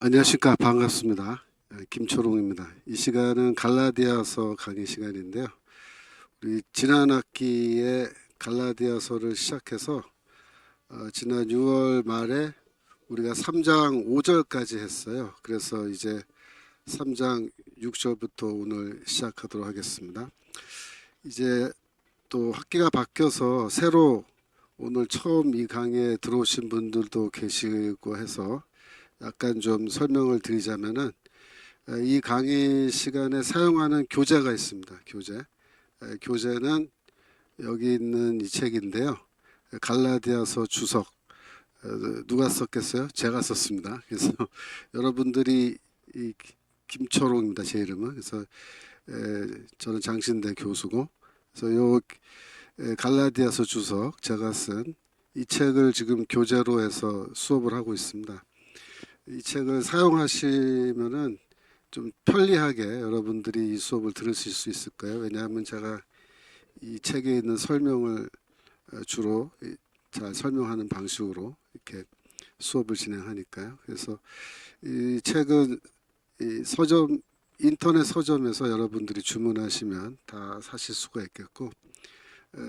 안녕하십니까. 반갑습니다. 김초롱입니다. 이 시간은 갈라디아서 강의 시간인데요. 우리 지난 학기에 갈라디아서를 시작해서 지난 6월 말에 우리가 3장 5절까지 했어요. 그래서 이제 3장 6절부터 오늘 시작하도록 하겠습니다. 이제 또 학기가 바뀌어서 새로 오늘 처음 이 강의에 들어오신 분들도 계시고 해서 약간 좀 설명을 드리자면은 이 강의 시간에 사용하는 교재가 있습니다. 교재는 여기 있는 이 책인데요. 갈라디아서 주석. 누가 썼겠어요? 제가 썼습니다. 그래서 여러분들이 이 김초롱입니다. 제 이름은. 그래서 저는 장신대 교수고, 그래서 요 갈라디아서 주석 제가 쓴 이 책을 지금 교재로 해서 수업을 하고 있습니다. 이 책을 사용하시면은 좀 편리하게 여러분들이 이 수업을 들으실 수 있을 거예요. 왜냐하면 제가 이 책에 있는 설명을 주로 잘 설명하는 방식으로 이렇게 수업을 진행하니까요. 그래서 이 책은 이 서점 인터넷 서점에서 여러분들이 주문하시면 다 사실 수가 있겠고,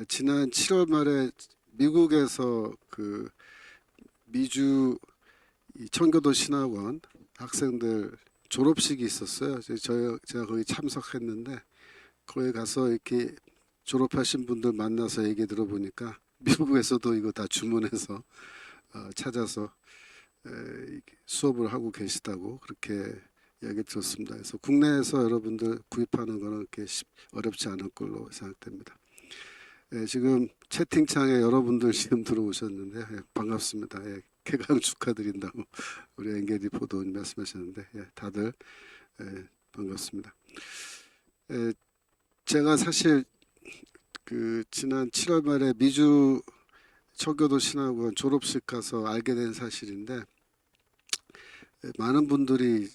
지난 7월 말에 미국에서 그 미주 이 청교도 신학원 학생들 졸업식이 있었어요. 제가 거기 참석했는데 거기 가서 이렇게 졸업하신 분들 만나서 얘기 들어보니까 미국에서도 이거 다 주문해서 찾아서 수업을 하고 계시다고 그렇게 얘기 들었습니다. 그래서 국내에서 여러분들 구입하는 거는 그렇게 어렵지 않을 걸로 생각됩니다. 지금 채팅창에 여러분들 지금 들어오셨는데 반갑습니다. 개강 축하드린다고 우리 앵게리 포도님 말씀하셨는데 다들 반갑습니다. 제가 사실 그 지난 7월 말에 미주 청교도 신학원 졸업식 가서 알게 된 사실인데, 많은 분들이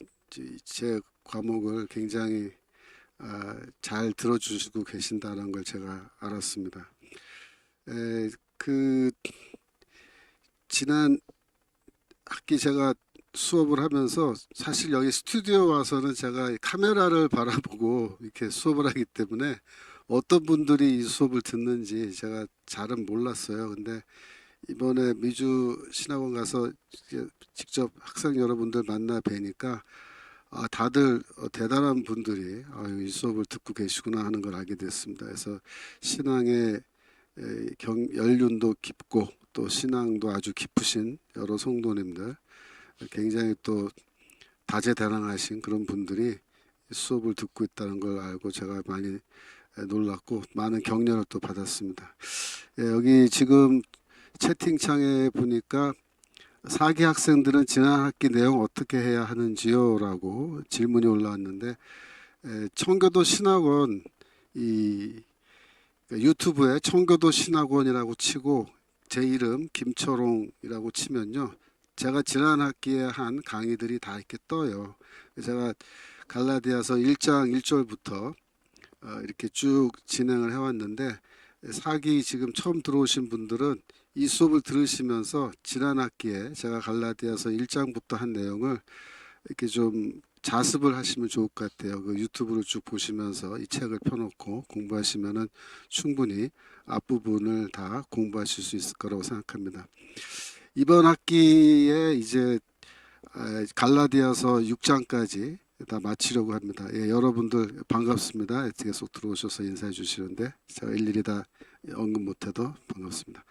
제 과목을 굉장히 잘 들어주시고 계신다는 걸 제가 알았습니다. 그 지난 학기 제가 수업을 하면서 사실 여기 스튜디오 와서는 제가 카메라를 바라보고 이렇게 수업을 하기 때문에 어떤 분들이 이 수업을 듣는지 제가 잘은 몰랐어요. 근데 이번에 미주 신학원 가서 직접 학생 여러분들 만나 뵈니까 다들 대단한 분들이 이 수업을 듣고 계시구나 하는 걸 알게 됐습니다. 그래서 신앙의 연륜도 깊고 또 신앙도 아주 깊으신 여러 성도님들, 굉장히 또 다재다능하신 그런 분들이 수업을 듣고 있다는 걸 알고 제가 많이 놀랐고 많은 격려를 또 받았습니다. 여기 지금 채팅창에 보니까 사기 학생들은 지난 학기 내용 어떻게 해야 하는지요? 라고 질문이 올라왔는데, 청교도 신학원 이 유튜브에 청교도 신학원이라고 치고 제 이름 김초롱이라고 치면요, 제가 지난 학기에 한 강의들이 다 이렇게 떠요. 제가 갈라디아서 1장 1절부터 이렇게 쭉 진행을 해왔는데, 사기 지금 처음 들어오신 분들은 이 수업을 들으시면서 지난 학기에 제가 갈라디아서 1장부터 한 내용을 이렇게 좀 자습을 하시면 좋을 것 같아요. 그 유튜브를 쭉 보시면서 이 책을 펴놓고 공부하시면은 충분히 앞부분을 다 공부하실 수 있을 거라고 생각합니다. 이번 학기에 이제 갈라디아서 6장까지 다 마치려고 합니다. 여러분들 반갑습니다. 계속 들어오셔서 인사해 주시는데 제가 일일이 다 언급 못해도 반갑습니다.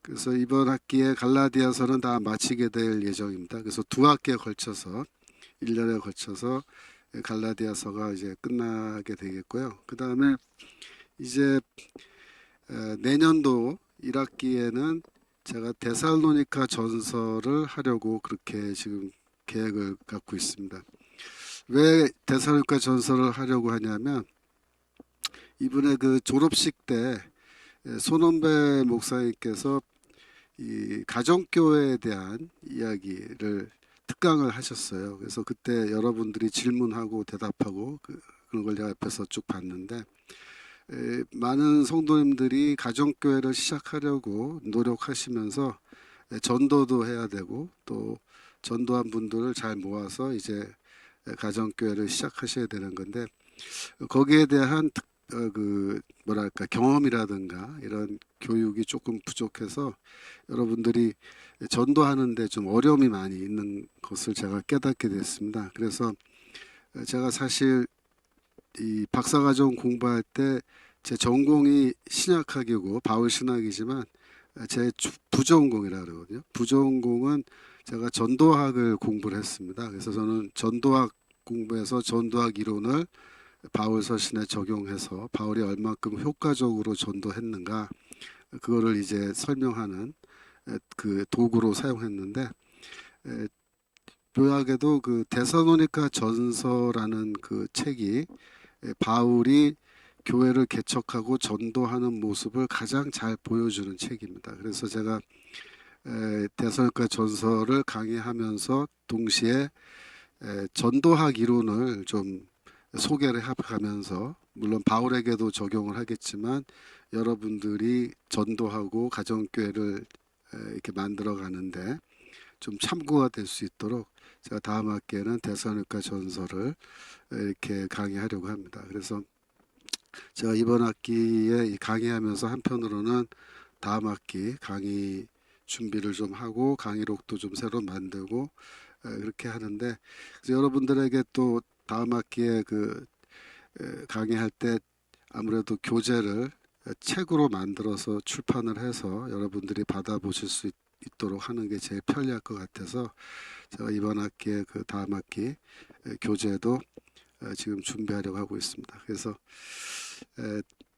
그래서 이번 학기에 갈라디아서는 다 마치게 될 예정입니다. 그래서 두 학기에 걸쳐서 1년에 걸쳐서 갈라디아서가 이제 끝나게 되겠고요. 그 다음에 이제 내년도 1학기에는 제가 데살로니가 전서를 하려고 그렇게 지금 계획을 갖고 있습니다. 왜 데살로니가 전서를 하려고 하냐면, 이번에 그 졸업식 때 손원배 목사님께서 이 가정교회에 대한 이야기를 특강을 하셨어요. 그래서 그때 여러분들이 질문하고 대답하고 그런 걸 제가 옆에서 쭉 봤는데, 많은 성도님들이 가정교회를 시작하려고 노력하시면서 전도도 해야 되고 또 전도한 분들을 잘 모아서 이제 가정교회를 시작하셔야 되는 건데 거기에 대한 그 뭐랄까 경험이라든가 이런 교육이 조금 부족해서 여러분들이 전도하는데 좀 어려움이 많이 있는 것을 제가 깨닫게 됐습니다. 그래서 제가 사실 이 박사과정 공부할 때 제 전공이 신약학이고 바울 신학이지만 제 부전공이라 그러거든요. 부전공은 제가 전도학을 공부를 했습니다. 그래서 저는 전도학 공부해서 전도학 이론을 바울 서신에 적용해서 바울이 얼마큼 효과적으로 전도했는가 그거를 이제 설명하는 그 도구로 사용했는데 묘하게도 그 데살로니가 전서라는 그 책이 바울이 교회를 개척하고 전도하는 모습을 가장 잘 보여주는 책입니다. 그래서 제가 데살로니가 전서를 강의하면서 동시에 전도학 이론을 좀 소개를 해가면서 물론 바울에게도 적용을 하겠지만 여러분들이 전도하고 가정교회를 이렇게 만들어 가는데 좀 참고가 될 수 있도록 제가 다음 학기에는 데살로니가 전서를 이렇게 강의하려고 합니다. 그래서 제가 이번 학기에 강의하면서 한편으로는 다음 학기 강의 준비를 좀 하고 강의록도 좀 새로 만들고 그렇게 하는데 여러분들에게 또 다음 학기에 그 강의할 때 아무래도 교재를 책으로 만들어서 출판을 해서 여러분들이 받아보실 수 있도록 하는 게 제일 편리할 것 같아서 제가 이번 학기에 그 다음 학기 교재도 지금 준비하려고 하고 있습니다. 그래서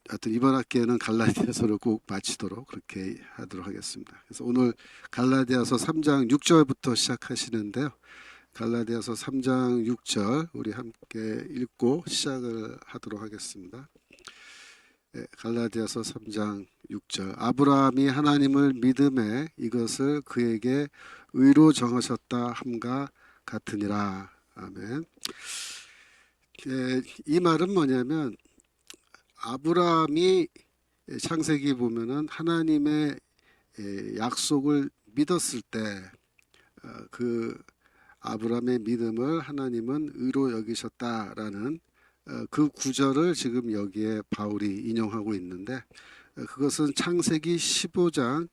하여튼 이번 학기에는 갈라디아서를 꼭 마치도록 그렇게 하도록 하겠습니다. 그래서 오늘 갈라디아서 3장 6절부터 시작하시는데요. 갈라디아서 3장 6절 우리 함께 읽고 시작을 하도록 하겠습니다. 갈라디아서 3장 6절 아브라함이 하나님을 믿음에 이것을 그에게 의로 정하셨다 함과 같으니라. 아멘. 이 말은 뭐냐면 아브라함이 창세기 보면은 하나님의 약속을 믿었을 때 그 아브라함의 믿음을 하나님은 의로 여기셨다라는 그 구절을 지금 여기에 바울이 인용하고 있는데 그것은 창세기 15장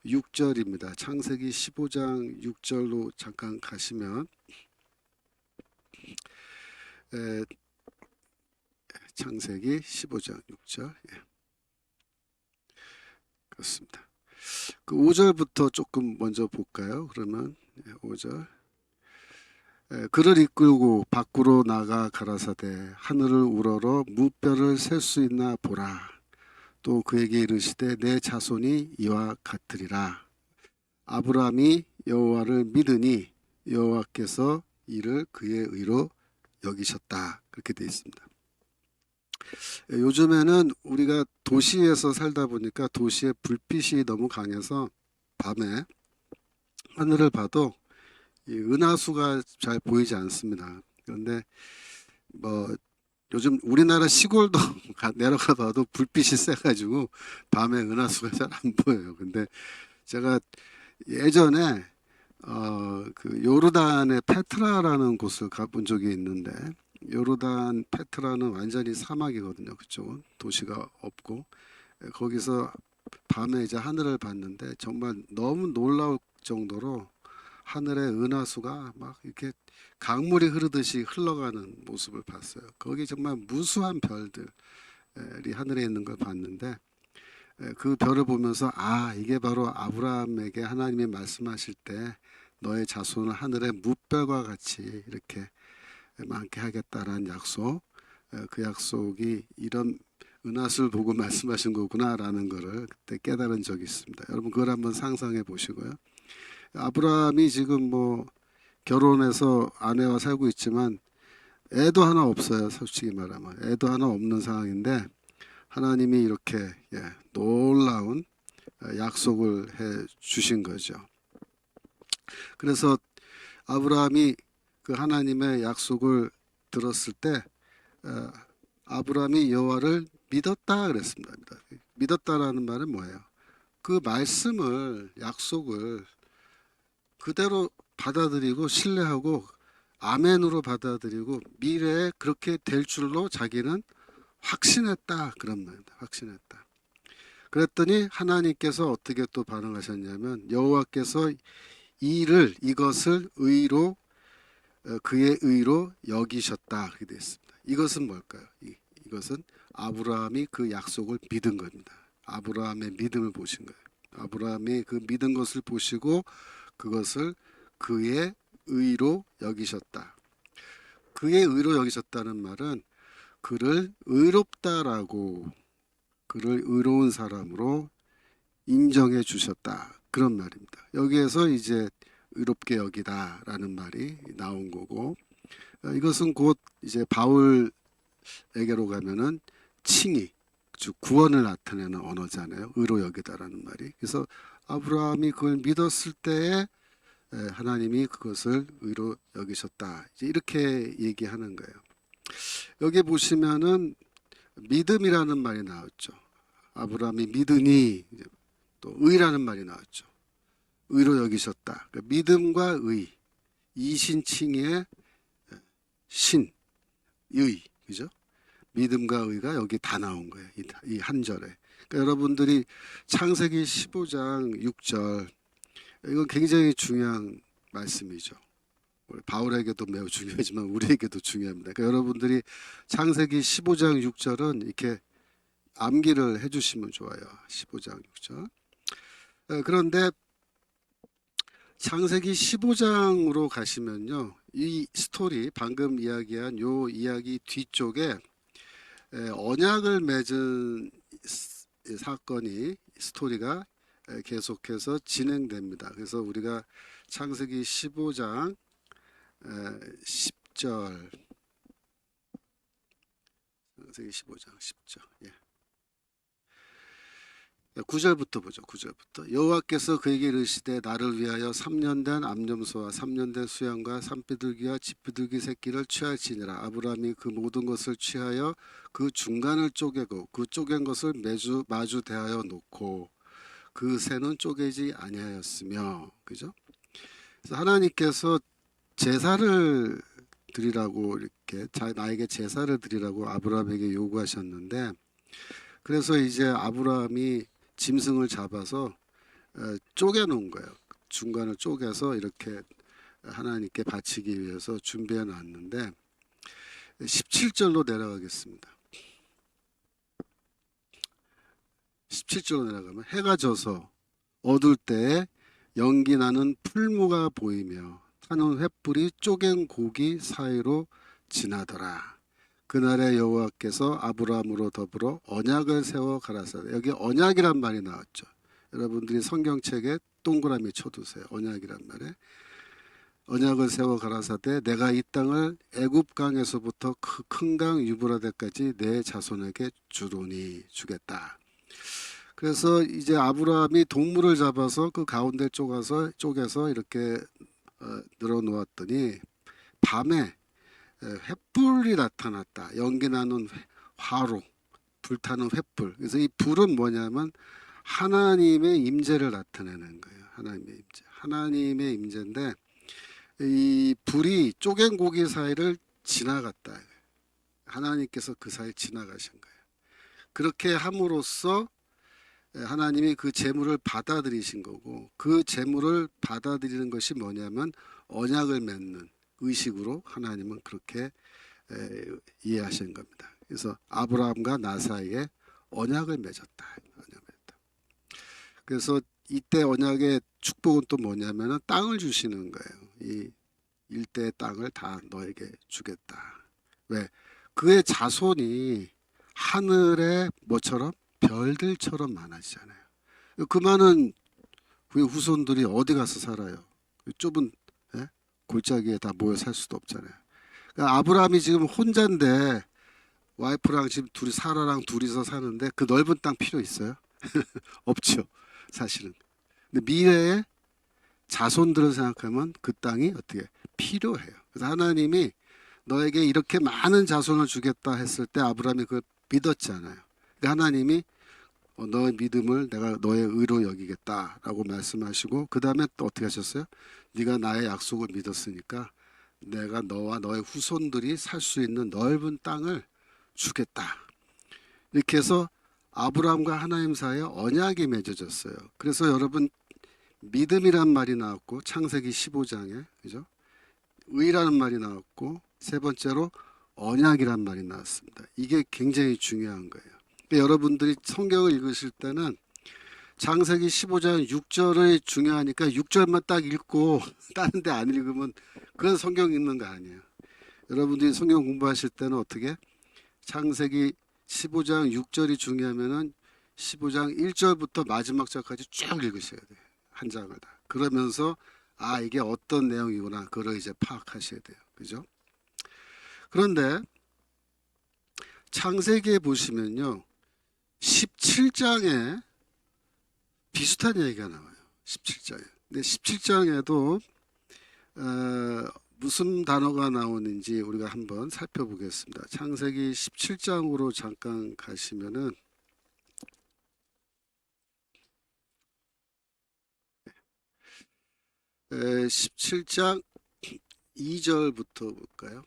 6절입니다. 창세기 15장 6절로 잠깐 가시면 창세기 15장 6절 그렇습니다. 그 5절부터 조금 먼저 볼까요? 그러면 5절 그를 이끌고 밖으로 나가 가라사대 하늘을 우러러 무뼈를 셀 수 있나 보라. 또 그에게 이르시되 내 자손이 이와 같으리라. 아브라함이 여호와를 믿으니 여호와께서 이를 그의 의로 여기셨다. 그렇게 되어 있습니다. 요즘에는 우리가 도시에서 살다 보니까 도시의 불빛이 너무 강해서 밤에 하늘을 봐도 이 은하수가 잘 보이지 않습니다. 그런데 뭐 요즘 우리나라 시골도 내려가 봐도 불빛이 세가지고 밤에 은하수가 잘 안 보여요. 근데 제가 예전에 그 요르단의 페트라라는 곳을 가본 적이 있는데 요르단 페트라는 완전히 사막이거든요. 그쪽은 도시가 없고 거기서 밤에 이제 하늘을 봤는데 정말 너무 놀라울 정도로 하늘의 은하수가 막 이렇게 강물이 흐르듯이 흘러가는 모습을 봤어요. 거기 정말 무수한 별들이 하늘에 있는 걸 봤는데 그 별을 보면서 아 이게 바로 아브라함에게 하나님이 말씀하실 때 너의 자손을 하늘의 무별과 같이 이렇게 많게 하겠다라는 약속 그 약속이 이런 은하수를 보고 말씀하신 거구나라는 것을 그때 깨달은 적이 있습니다. 여러분 그걸 한번 상상해 보시고요. 아브라함이 지금 뭐 결혼해서 아내와 살고 있지만 애도 하나 없어요. 솔직히 말하면 애도 하나 없는 상황인데 하나님이 이렇게 놀라운 약속을 해 주신 거죠. 그래서 아브라함이 그 하나님의 약속을 들었을 때 아브라함이 여호와를 믿었다 그랬습니다. 믿었다라는 말은 뭐예요? 그 말씀을 약속을 그대로 받아들이고 신뢰하고 아멘으로 받아들이고 미래에 그렇게 될 줄로 자기는 확신했다. 그런 말입니다. 확신했다. 그랬더니 하나님께서 어떻게 또 반응하셨냐면 여호와께서 이것을 의로 그의 의로 여기셨다. 그렇게 되어 있습니다. 이것은 뭘까요? 이것은 아브라함이 그 약속을 믿은 겁니다. 아브라함의 믿음을 보신 거예요. 아브라함이 그 믿은 것을 보시고 그것을 그의 의로 여기셨다. 그의 의로 여기셨다는 말은 그를 의롭다라고, 그를 의로운 사람으로 인정해 주셨다. 그런 말입니다. 여기에서 이제 의롭게 여기다라는 말이 나온 거고, 이것은 곧 이제 바울에게로 가면은 칭의, 즉 구원을 나타내는 언어잖아요. 의로 여기다라는 말이. 그래서 아브라함이 그걸 믿었을 때에 하나님이 그것을 의로 여기셨다. 이제 이렇게 얘기하는 거예요. 여기 보시면은 믿음이라는 말이 나왔죠. 아브라함이 믿으니 또 의라는 말이 나왔죠. 의로 여기셨다. 그러니까 믿음과 의, 이신칭의 신, 의, 그죠? 믿음과 의가 여기 다 나온 거예요. 이 한 절에. 그러니까 여러분들이 창세기 15장 6절, 이건 굉장히 중요한 말씀이죠. 바울에게도 매우 중요하지만 우리에게도 중요합니다. 그러니까 여러분들이 창세기 15장 6절은 이렇게 암기를 해주시면 좋아요. 15장 6절. 그런데 창세기 15장으로 가시면요, 이 스토리 방금 이야기한 요 이야기 뒤쪽에 언약을 맺은 사건이 스토리가 계속해서 진행됩니다. 그래서 우리가 창세기 15장 10절, 창세기 15장 10절, 9절부터 보죠. 9절부터 여호와께서 그에게 이르시되 나를 위하여 3년 된 암염소와 3년 된 수양과 산비둘기와 집비둘기 새끼를 취할지니라. 아브라함이 그 모든 것을 취하여 그 중간을 쪼개고 그 쪼갠 것을 마주 대하여 놓고 그 새는 쪼개지 아니하였으며, 그죠? 그래서 하나님께서 제사를 드리라고, 이렇게 나에게 제사를 드리라고 아브라함에게 요구하셨는데, 그래서 이제 아브라함이 짐승을 잡아서 쪼개 놓은 거예요. 중간을 쪼개서 이렇게 하나님께 바치기 위해서 준비해 놨는데, 17절로 내려가겠습니다. 17절로 내려가면 해가 져서 어두울 때에 연기 나는 풀무가 보이며 타는 횃불이 쪼갠 고기 사이로 지나더라. 그날에 여호와께서 아브라함으로 더불어 언약을 세워 가라사대. 여기 언약이란 말이 나왔죠. 여러분들이 성경책에 동그라미 쳐두세요. 언약이란 말에. 언약을 세워 가라사대 내가 이 땅을 애굽 강에서부터 큰 강 유브라데까지 내 자손에게 주겠다. 그래서 이제 아브라함이 동물을 잡아서 그 가운데 쪼개서 이렇게 늘어놓았더니 밤에 횃불이 나타났다. 연기나는 화로, 불타는 횃불. 그래서 이 불은 뭐냐면 하나님의 임재를 나타내는 거예요. 하나님의 임재. 하나님의 임재인데 이 불이 쪼갠 고기 사이를 지나갔다. 하나님께서 그 사이 지나가신 거예요. 그렇게 함으로써 하나님이 그 제물을 받아들이신 거고, 그 제물을 받아들이는 것이 뭐냐면 언약을 맺는 의식으로 하나님은 그렇게 이해하신 겁니다. 그래서 아브라함과 나 사이에 언약을 맺었다. 그래서 이때 언약의 축복은 또 뭐냐면은 땅을 주시는 거예요. 이 일대의 땅을 다 너에게 주겠다. 왜? 그의 자손이 하늘의 뭐처럼 별들처럼 많아지잖아요. 그 많은 그의 후손들이 어디 가서 살아요? 좁은 골짜기에 다 모여 살 수도 없잖아요. 그러니까 아브라함이 지금 혼자인데 와이프랑 지금 사라랑 둘이서 사는데 그 넓은 땅 필요 있어요? 없죠, 사실은. 근데 미래에 자손들을 생각하면 그 땅이 어떻게 필요해요. 그래서 하나님이 너에게 이렇게 많은 자손을 주겠다 했을 때 아브라함이 그걸 믿었잖아요. 그러니까 하나님이 너의 믿음을 내가 너의 의로 여기겠다라고 말씀하시고 그 다음에 또 어떻게 하셨어요? 네가 나의 약속을 믿었으니까 내가 너와 너의 후손들이 살 수 있는 넓은 땅을 주겠다. 이렇게 해서 아브라함과 하나님 사이에 언약이 맺어졌어요. 그래서 여러분 믿음이란 말이 나왔고 창세기 15장에 그죠? 의라는 말이 나왔고 세 번째로 언약이란 말이 나왔습니다. 이게 굉장히 중요한 거예요. 그러니까 여러분들이 성경을 읽으실 때는 창세기 15장 6절이 중요하니까 6절만 딱 읽고 다른 데 안 읽으면 그건 성경 읽는 거 아니에요. 여러분들이 성경 공부하실 때는 어떻게 창세기 15장 6절이 중요하면은 15장 1절부터 마지막 절까지 쭉 읽으셔야 돼요. 한 장을 다. 그러면서 아 이게 어떤 내용이구나 그걸 이제 파악하셔야 돼요. 그죠? 그런데 창세기에 보시면요. 17장에 비슷한 얘기가 나와요. 17장에. 근데 17장에도 무슨 단어가 나오는지 우리가 한번 살펴보겠습니다. 창세기 17장으로 잠깐 가시면은 17장 2절부터 볼까요?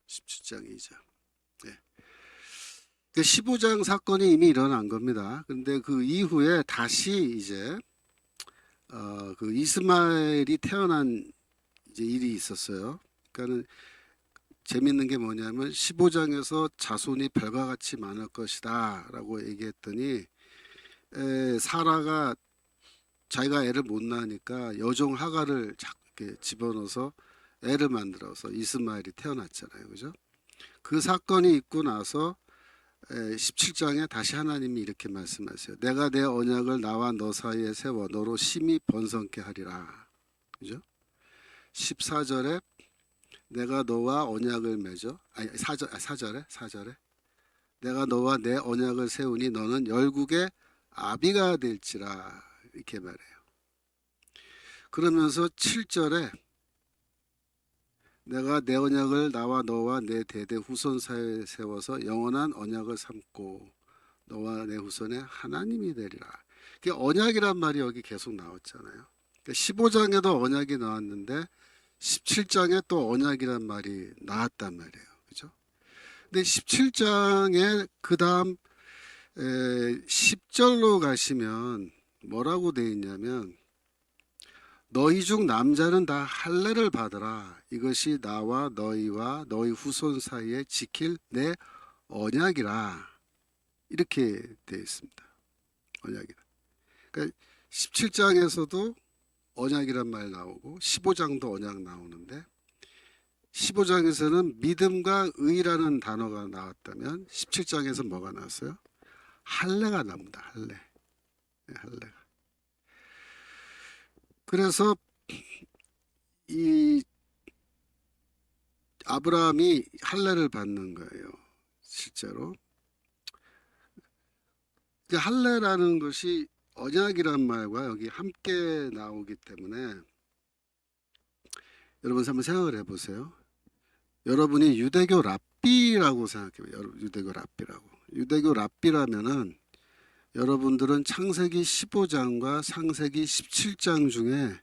17장 2절. 네. 15장 사건이 이미 일어난 겁니다. 그런데 그 이후에 다시 이제 그 이스마엘이 태어난 이제 일이 있었어요. 그러니까는 재밌는 게 뭐냐면 15장에서 자손이 별과 같이 많을 것이다라고 얘기했더니 사라가 자기가 애를 못 낳으니까 여종 하가를 이렇게 집어넣어서 애를 만들어서 이스마엘이 태어났잖아요. 그죠? 그 사건이 있고 나서 17장에 다시 하나님이 이렇게 말씀하세요. 내가 내 언약을 나와 너 사이에 세워 너로 심히 번성케 하리라. 그죠? 14절에 내가 너와 언약을 맺어 아니 4절에 내가 너와 내 언약을 세우니 너는 열국의 아비가 될지라 이렇게 말해요. 그러면서 7절에 내가 내 언약을 나와 너와 내 대대 후손 사이에 세워서 영원한 언약을 삼고 너와 내 후손의 하나님이 되리라. 그 언약이란 말이 여기 계속 나왔잖아요. 그러니까 15장에도 언약이 나왔는데 17장에 또 언약이란 말이 나왔단 말이에요. 그죠? 근데 17장에 그 다음 10절로 가시면 뭐라고 돼 있냐면 너희 중 남자는 다 할례를 받으라. 이것이 나와 너희와 너희 후손 사이에 지킬 내 언약이라. 이렇게 되어 있습니다. 언약이라. 그러니까 17장에서도 언약이란 말 나오고 15장도 언약 나오는데 15장에서는 믿음과 의라는 단어가 나왔다면 17장에서 뭐가 나왔어요? 할례가 나옵니다. 할례. 네, 할례가. 그래서 이 아브라함이 할례를 받는 거예요. 실제로. 할례라는 것이 언약이란 말과 여기 함께 나오기 때문에 여러분 한번 생각을 해보세요. 여러분이 유대교 랍비라고 생각해봐요. 유대교 랍비라고. 유대교 랍비라면은 여러분들은 창세기 15장과 창세기 17장 중에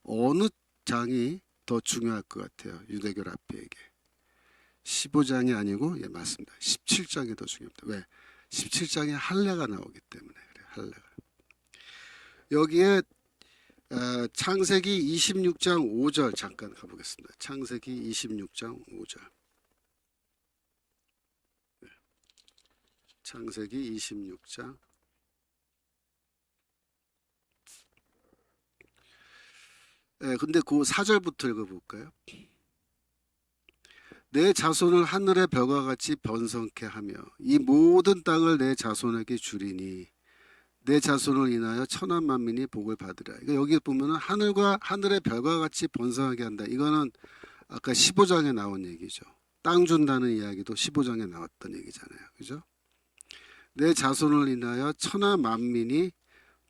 어느 장이 더 중요할 것 같아요. 유대교 랍비에게. 15장이 아니고 예 맞습니다. 17장이 더 중요합니다. 왜? 17장에 할례가 나오기 때문에 그래요. 할례가. 여기에 창세기 26장 5절 잠깐 가보겠습니다. 창세기 26장 5절. 창세기 26장 근데 그 4절부터 읽어볼까요? 내 자손을 하늘의 별과 같이 번성케 하며 이 모든 땅을 내 자손에게 주리니 내 자손을 인하여 천한 만민이 복을 받으리라. 그러니까 여기 보면은 하늘의 별과 같이 번성하게 한다. 이거는 아까 15장에 나온 얘기죠. 땅 준다는 이야기도 15장에 나왔던 얘기잖아요. 그죠? 내 자손을 인하여 천하 만민이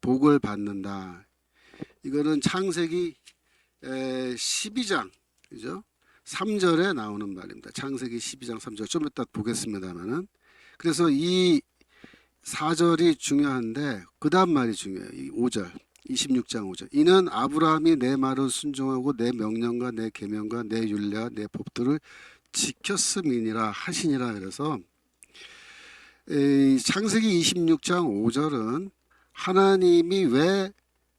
복을 받는다. 이거는 창세기 12장 그죠? 3절에 나오는 말입니다. 창세기 12장 3절 좀 이따 보겠습니다만은 그래서 이 4절이 중요한데 그 다음 말이 중요해요. 이 5절 26장 5절 이는 아브라함이 내 말을 순종하고 내 명령과 내 계명과 내 율례와 내 법들을 지켰음이니라 하시니라. 그래서 이 창세기 26장 5절은 하나님이 왜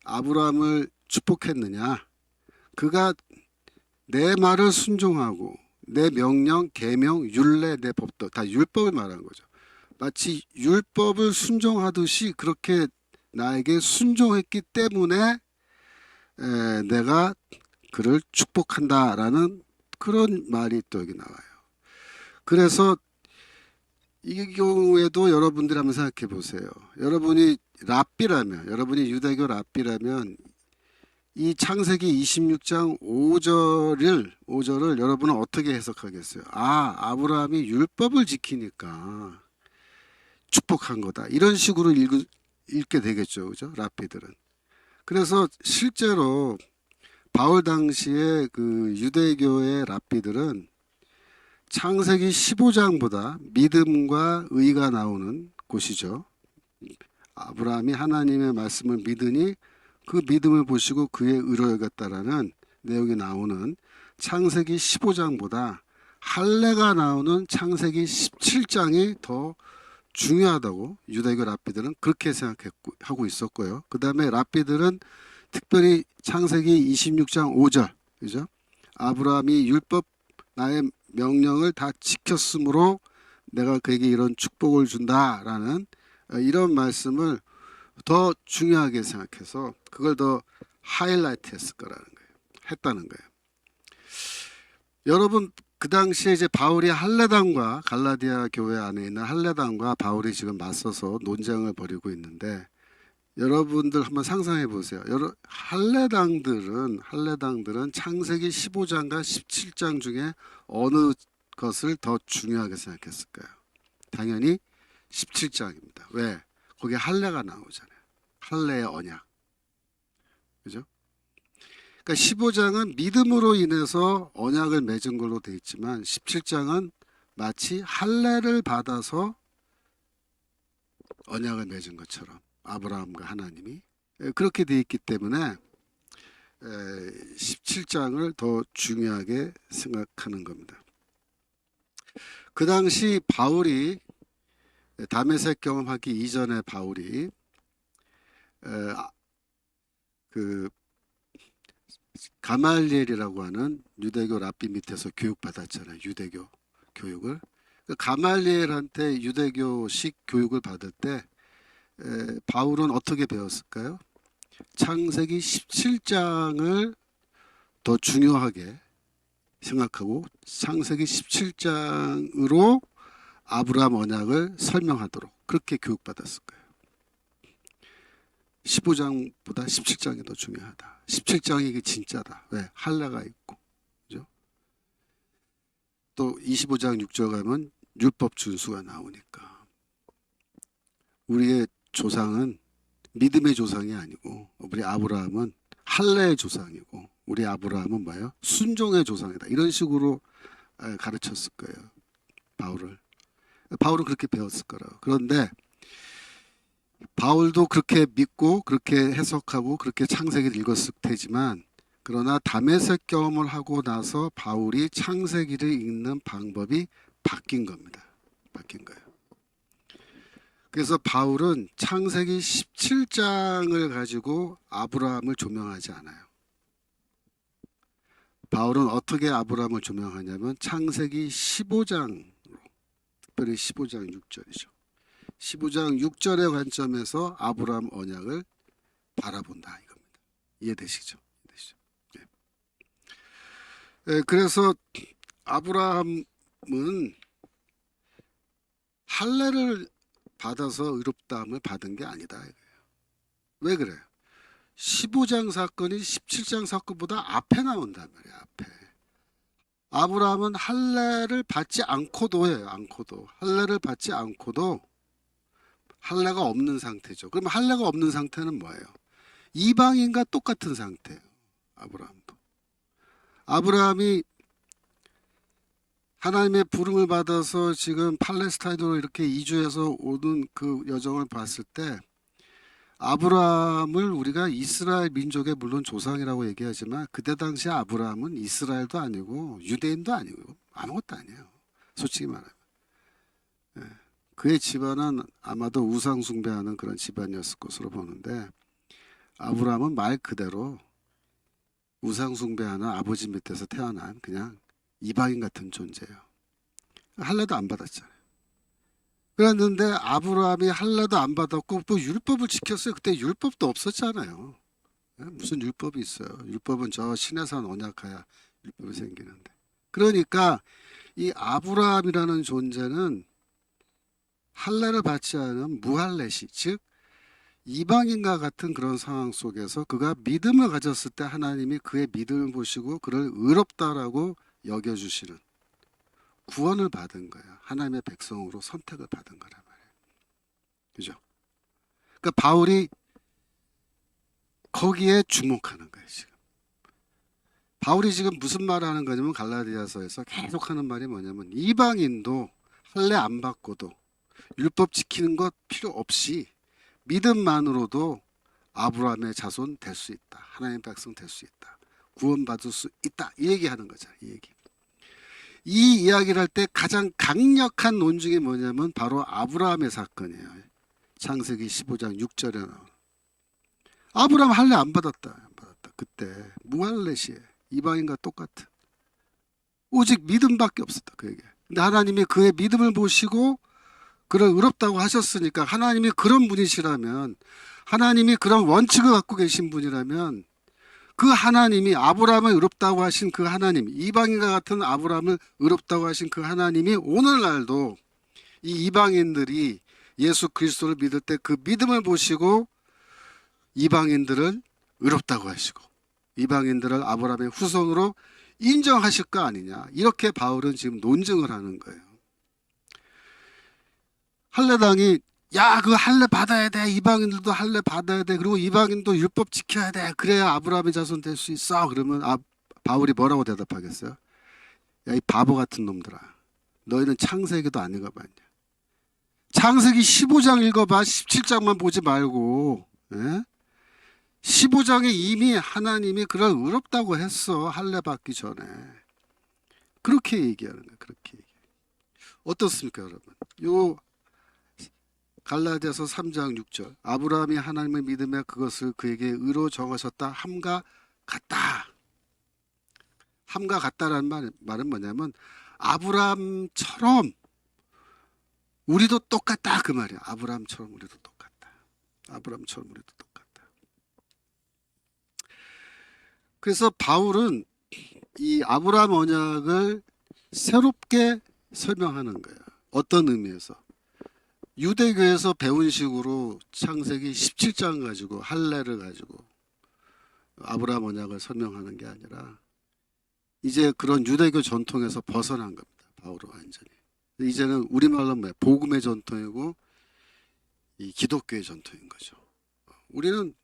아브라함을 축복했느냐, 그가 내 말을 순종하고 내 명령, 계명, 율례, 내 법도 다 율법을 말하는 거죠. 마치 율법을 순종하듯이 그렇게 나에게 순종했기 때문에 내가 그를 축복한다라는 그런 말이 또 여기 나와요. 그래서 이 경우에도 여러분들이 한번 생각해 보세요. 여러분이 랍비라면, 여러분이 유대교 랍비라면 이 창세기 26장 5절을 여러분은 어떻게 해석하겠어요? 아, 아브라함이 율법을 지키니까 축복한 거다. 이런 식으로 읽게 되겠죠. 그죠? 랍비들은. 그래서 실제로 바울 당시에 그 유대교의 랍비들은 창세기 15장보다 믿음과 의가 나오는 곳이죠. 아브라함이 하나님의 말씀을 믿으니 그 믿음을 보시고 그의 의로 여겼다라는 내용이 나오는 창세기 15장보다 할례가 나오는 창세기 17장이 더 중요하다고 유대교 랍비들은 그렇게 생각하고 있었고요. 그 다음에 랍비들은 특별히 창세기 26장 5절, 그죠? 아브라함이 율법 나의 명령을 다 지켰으므로 내가 그에게 이런 축복을 준다라는 이런 말씀을 더 중요하게 생각해서 그걸 더 하이라이트 했다는 거예요. 여러분, 그 당시에 이제 바울이 할례당과 갈라디아 교회 안에 있는 할례당과 바울이 지금 맞서서 논쟁을 벌이고 있는데, 여러분들 한번 상상해 보세요. 할례당들은 창세기 15장과 17장 중에 어느 것을 더 중요하게 생각했을까요? 당연히 17장입니다. 왜? 거기에 할례가 나오잖아요. 할례의 언약. 그죠? 그러니까 15장은 믿음으로 인해서 언약을 맺은 걸로 되어 있지만 17장은 마치 할례를 받아서 언약을 맺은 것처럼 아브라함과 하나님이 그렇게 되어 있기 때문에 17장을 더 중요하게 생각하는 겁니다. 그 당시 바울이 다메섹 경험하기 이전에 바울이 그 가말리엘이라고 하는 유대교 랍비 밑에서 교육받았잖아요. 유대교 교육을. 가말리엘한테 유대교식 교육을 받을 때 바울은 어떻게 배웠을까요? 창세기 17장을 더 중요하게 생각하고 창세기 17장으로 아브라함 언약을 설명하도록 그렇게 교육받았을 거예요. 15장보다 17장이 더 중요하다. 17장이 이게 진짜다. 왜? 할례가 있고, 그죠? 또 25장 6절 가면 율법 준수가 나오니까 우리의 조상은 믿음의 조상이 아니고 우리 아브라함은 할례의 조상이고 우리 아브라함은 뭐예요? 순종의 조상이다. 이런 식으로 가르쳤을 거예요. 바울은 그렇게 배웠을 거라고. 그런데 바울도 그렇게 믿고 그렇게 해석하고 그렇게 창세기를 읽었을 테지만, 그러나 다메섹 경험을 하고 나서 바울이 창세기를 읽는 방법이 바뀐 겁니다. 바뀐 거예요. 그래서 바울은 창세기 17장을 가지고 아브라함을 조명하지 않아요. 바울은 어떻게 아브라함을 조명하냐면 창세기 15장으로, 특별히 15장 6절이죠. 15장 6절의 관점에서 아브라함 언약을 바라본다 이겁니다. 이해되시죠? 네. 그래서 아브라함은 할례를 받아서 의롭다함을 받은 게 아니다 이거예요. 왜 그래요? 15장 사건이 17장 사건보다 앞에 나온단 말이에요. 앞에. 아브라함은 할례를 받지 않고도 해요. 할례를 받지 않고도 할례가 없는 상태죠. 그럼 할례가 없는 상태는 뭐예요? 이방인과 똑같은 상태예요. 아브라함이 하나님의 부름을 받아서 지금 팔레스타인으로 이렇게 이주해서 오는 그 여정을 봤을 때 아브라함을 우리가 이스라엘 민족의 물론 조상이라고 얘기하지만 그때 당시 아브라함은 이스라엘도 아니고 유대인도 아니고 아무것도 아니에요. 솔직히 말하면. 예. 그의 집안은 아마도 우상 숭배하는 그런 집안이었을 것으로 보는데 아브라함은 말 그대로 우상 숭배하는 아버지 밑에서 태어난 그냥 이방인 같은 존재예요. 할례도 안 받았잖아요. 그랬는데 아브라함이 할례도 안 받았고 또 율법을 지켰어요. 그때 율법도 없었잖아요. 무슨 율법이 있어요. 율법은 저 시내산 언약하야 율법이 생기는데. 그러니까 이 아브라함이라는 존재는 할례를 받지 않은 무할례시, 즉 이방인과 같은 그런 상황 속에서 그가 믿음을 가졌을 때 하나님이 그의 믿음을 보시고 그를 의롭다라고 여겨주시는 구원을 받은 거야. 하나님의 백성으로 선택을 받은 거란 말이에요. 그죠? 그러니까 바울이 거기에 주목하는 거예요, 지금. 바울이 지금 무슨 말을 하는 거냐면 갈라디아서에서 계속 하는 말이 뭐냐면 이방인도 할례 안 받고도 율법 지키는 것 필요 없이 믿음만으로도 아브라함의 자손 될 수 있다. 하나님의 백성 될 수 있다. 구원받을 수 있다. 이 얘기하는 거잖아요. 이 얘기. 이 이야기를 할 때 가장 강력한 논증이 뭐냐면 바로 아브라함의 사건이에요. 창세기 15장 6절에 나오는. 아브라함 할례 안 받았다. 안 받았다. 그때 무할례시에 이방인과 똑같은. 오직 믿음밖에 없었다. 그에게. 근데 하나님이 그의 믿음을 보시고 그를 의롭다고 하셨으니까 하나님이 그런 분이시라면 하나님이 그런 원칙을 갖고 계신 분이라면 그 하나님이 아브라함을 의롭다고 하신 그 하나님, 이방인과 같은 아브라함을 의롭다고 하신 그 하나님이 오늘날도 이 이방인들이 예수 그리스도를 믿을 때 그 믿음을 보시고 이방인들을 의롭다고 하시고 이방인들을 아브라함의 후손으로 인정하실 거 아니냐. 이렇게 바울은 지금 논증을 하는 거예요. 할례당이 야, 그 할례 받아야 돼. 이방인들도 할례 받아야 돼. 그리고 이방인도 율법 지켜야 돼. 그래야 아브라함의 자손 될 수 있어. 그러면 바울이 뭐라고 대답하겠어요? 야, 이 바보 같은 놈들아. 너희는 창세기도 안 읽어봤냐? 창세기 15장 읽어봐. 17장만 보지 말고. 예? 15장에 이미 하나님이 그를 의롭다고 했어. 할례 받기 전에. 그렇게 얘기하는 거예요. 그렇게 얘기. 어떻습니까, 여러분? 요 갈라디아서 3장 6절. 아브라함이 하나님을 믿으며 그것을 그에게 의로 정하셨다 함과 같다. 함과 같다라는 말은 뭐냐면 아브라함처럼 우리도 똑같다 그 말이야. 아브라함처럼 우리도 똑같다. 아브라함처럼 우리도 똑같다. 그래서 바울은 이 아브라함 언약을 새롭게 설명하는 거예요. 어떤 의미에서? 유대교에서 배운 식으로 창세기 17장 가지고 할례를 가지고 아브라함 언약을 설명하는 게 아니라 이제 그런 유대교 전통에서 벗어난 겁니다. 바울은 완전히. 이제는 우리말로 뭐예요? 복음의 전통이고 이 기독교의 전통인 거죠. 우리는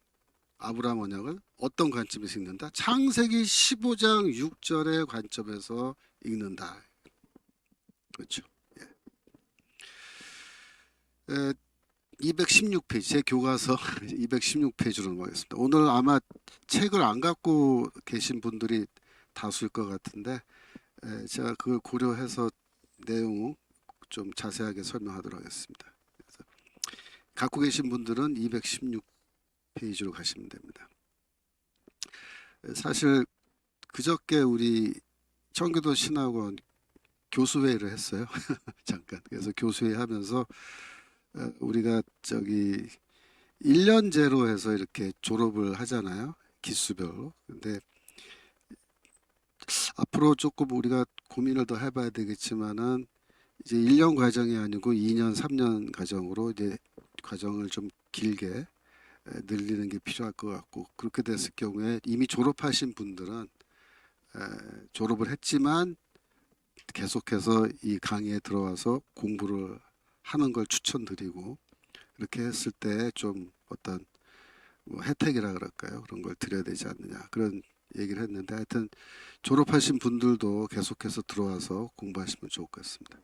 아브라함 언약을 어떤 관점에서 읽는다? 창세기 15장 6절의 관점에서 읽는다. 그렇죠. 216페이지, 제 교과서 216페이지로 넘어가겠습니다. 오늘 아마 책을 안 갖고 계신 분들이 다수일 것 같은데 제가 그걸 고려해서 내용 좀 자세하게 설명하도록 하겠습니다. 그래서 갖고 계신 분들은 216페이지로 가시면 됩니다. 사실 그저께 우리 청교도 신학원 교수회의를 했어요. 잠깐. 그래서 교수회의 하면서 우리가 저기 1년제로 해서 이렇게 졸업을 하잖아요. 기수별로. 근데 앞으로 조금 우리가 고민을 더 해봐야 되겠지만은 이제 1년 과정이 아니고 2년, 3년 과정으로 이제 과정을 좀 길게 늘리는 게 필요할 것 같고 그렇게 됐을 경우에 이미 졸업하신 분들은 졸업을 했지만 계속해서 이 강의에 들어와서 공부를 하는 걸 추천드리고 그렇게 했을 때 좀 어떤 뭐 혜택이라 그럴까요? 그런 걸 드려야 되지 않느냐 그런 얘기를 했는데 하여튼 졸업하신 분들도 계속해서 들어와서 공부하시면 좋을 것 같습니다.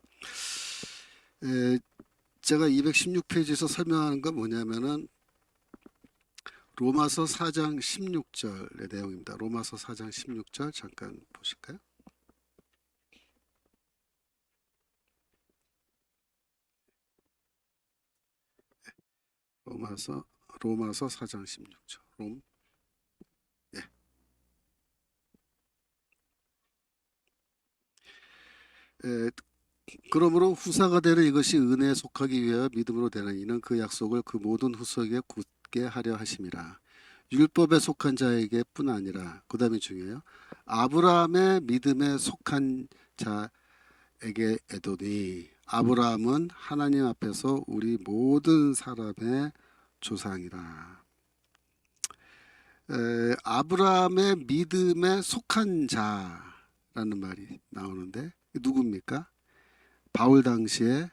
에, 제가 216페이지에서 설명하는 건 뭐냐면은 로마서 4장 16절의 내용입니다. 로마서 4장 16절 잠깐 보실까요? 로마서 4장 16절. 예. 에, 그러므로 후사가 되는 이것이 은혜에 속하기 위하여 믿음으로 되는 이는 그 약속을 그 모든 후손에게 굳게 하려 하심이라. 율법에 속한 자에게 뿐 아니라 그 다음이 중요해요. 아브라함의 믿음에 속한 자에게에도니 아브라함은 하나님 앞에서 우리 모든 사람의 조상이라. 아브라함의 믿음에 속한 자라는 말이 나오는데 누굽니까? 바울 당시에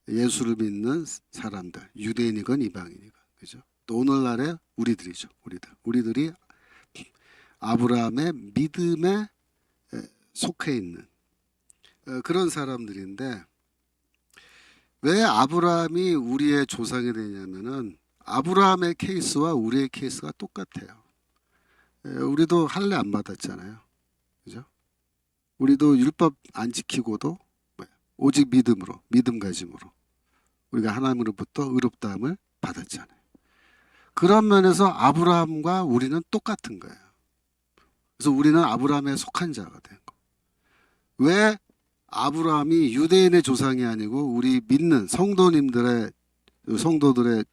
예수를 믿는 사람들, 유대인이건 이방인이건, 그죠? 또 오늘날의 우리들이죠. 우리들이 아브라함의 믿음에 속해 있는 그런 사람들인데 왜 아브라함이 우리의 조상이 되냐면은 아브라함의 케이스와 우리의 케이스가 똑같아요. 우리도 할례 안 받았잖아요. 그죠? 우리도 율법 안 지키고도 오직 믿음으로, 믿음 가짐으로 우리가 하나님으로부터 의롭다함을 받았잖아요. 그런 면에서 아브라함과 우리는 똑같은 거예요. 그래서 우리는 아브라함에 속한 자가 된 거. 왜 아브라함이 유대인의 조상이 아니고 우리 믿는 성도들의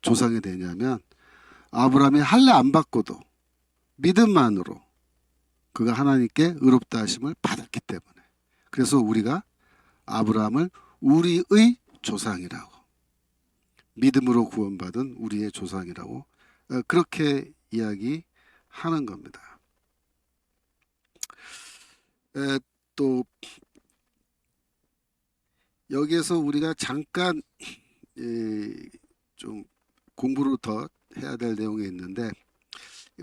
조상이 되냐면 아브라함이 할례 안 받고도 믿음만으로 그가 하나님께 의롭다 하심을 받았기 때문에 그래서 우리가 아브라함을 우리의 조상이라고 믿음으로 구원받은 우리의 조상이라고 그렇게 이야기하는 겁니다. 또 여기에서 우리가 잠깐 좀 공부를 더 해야 될 내용이 있는데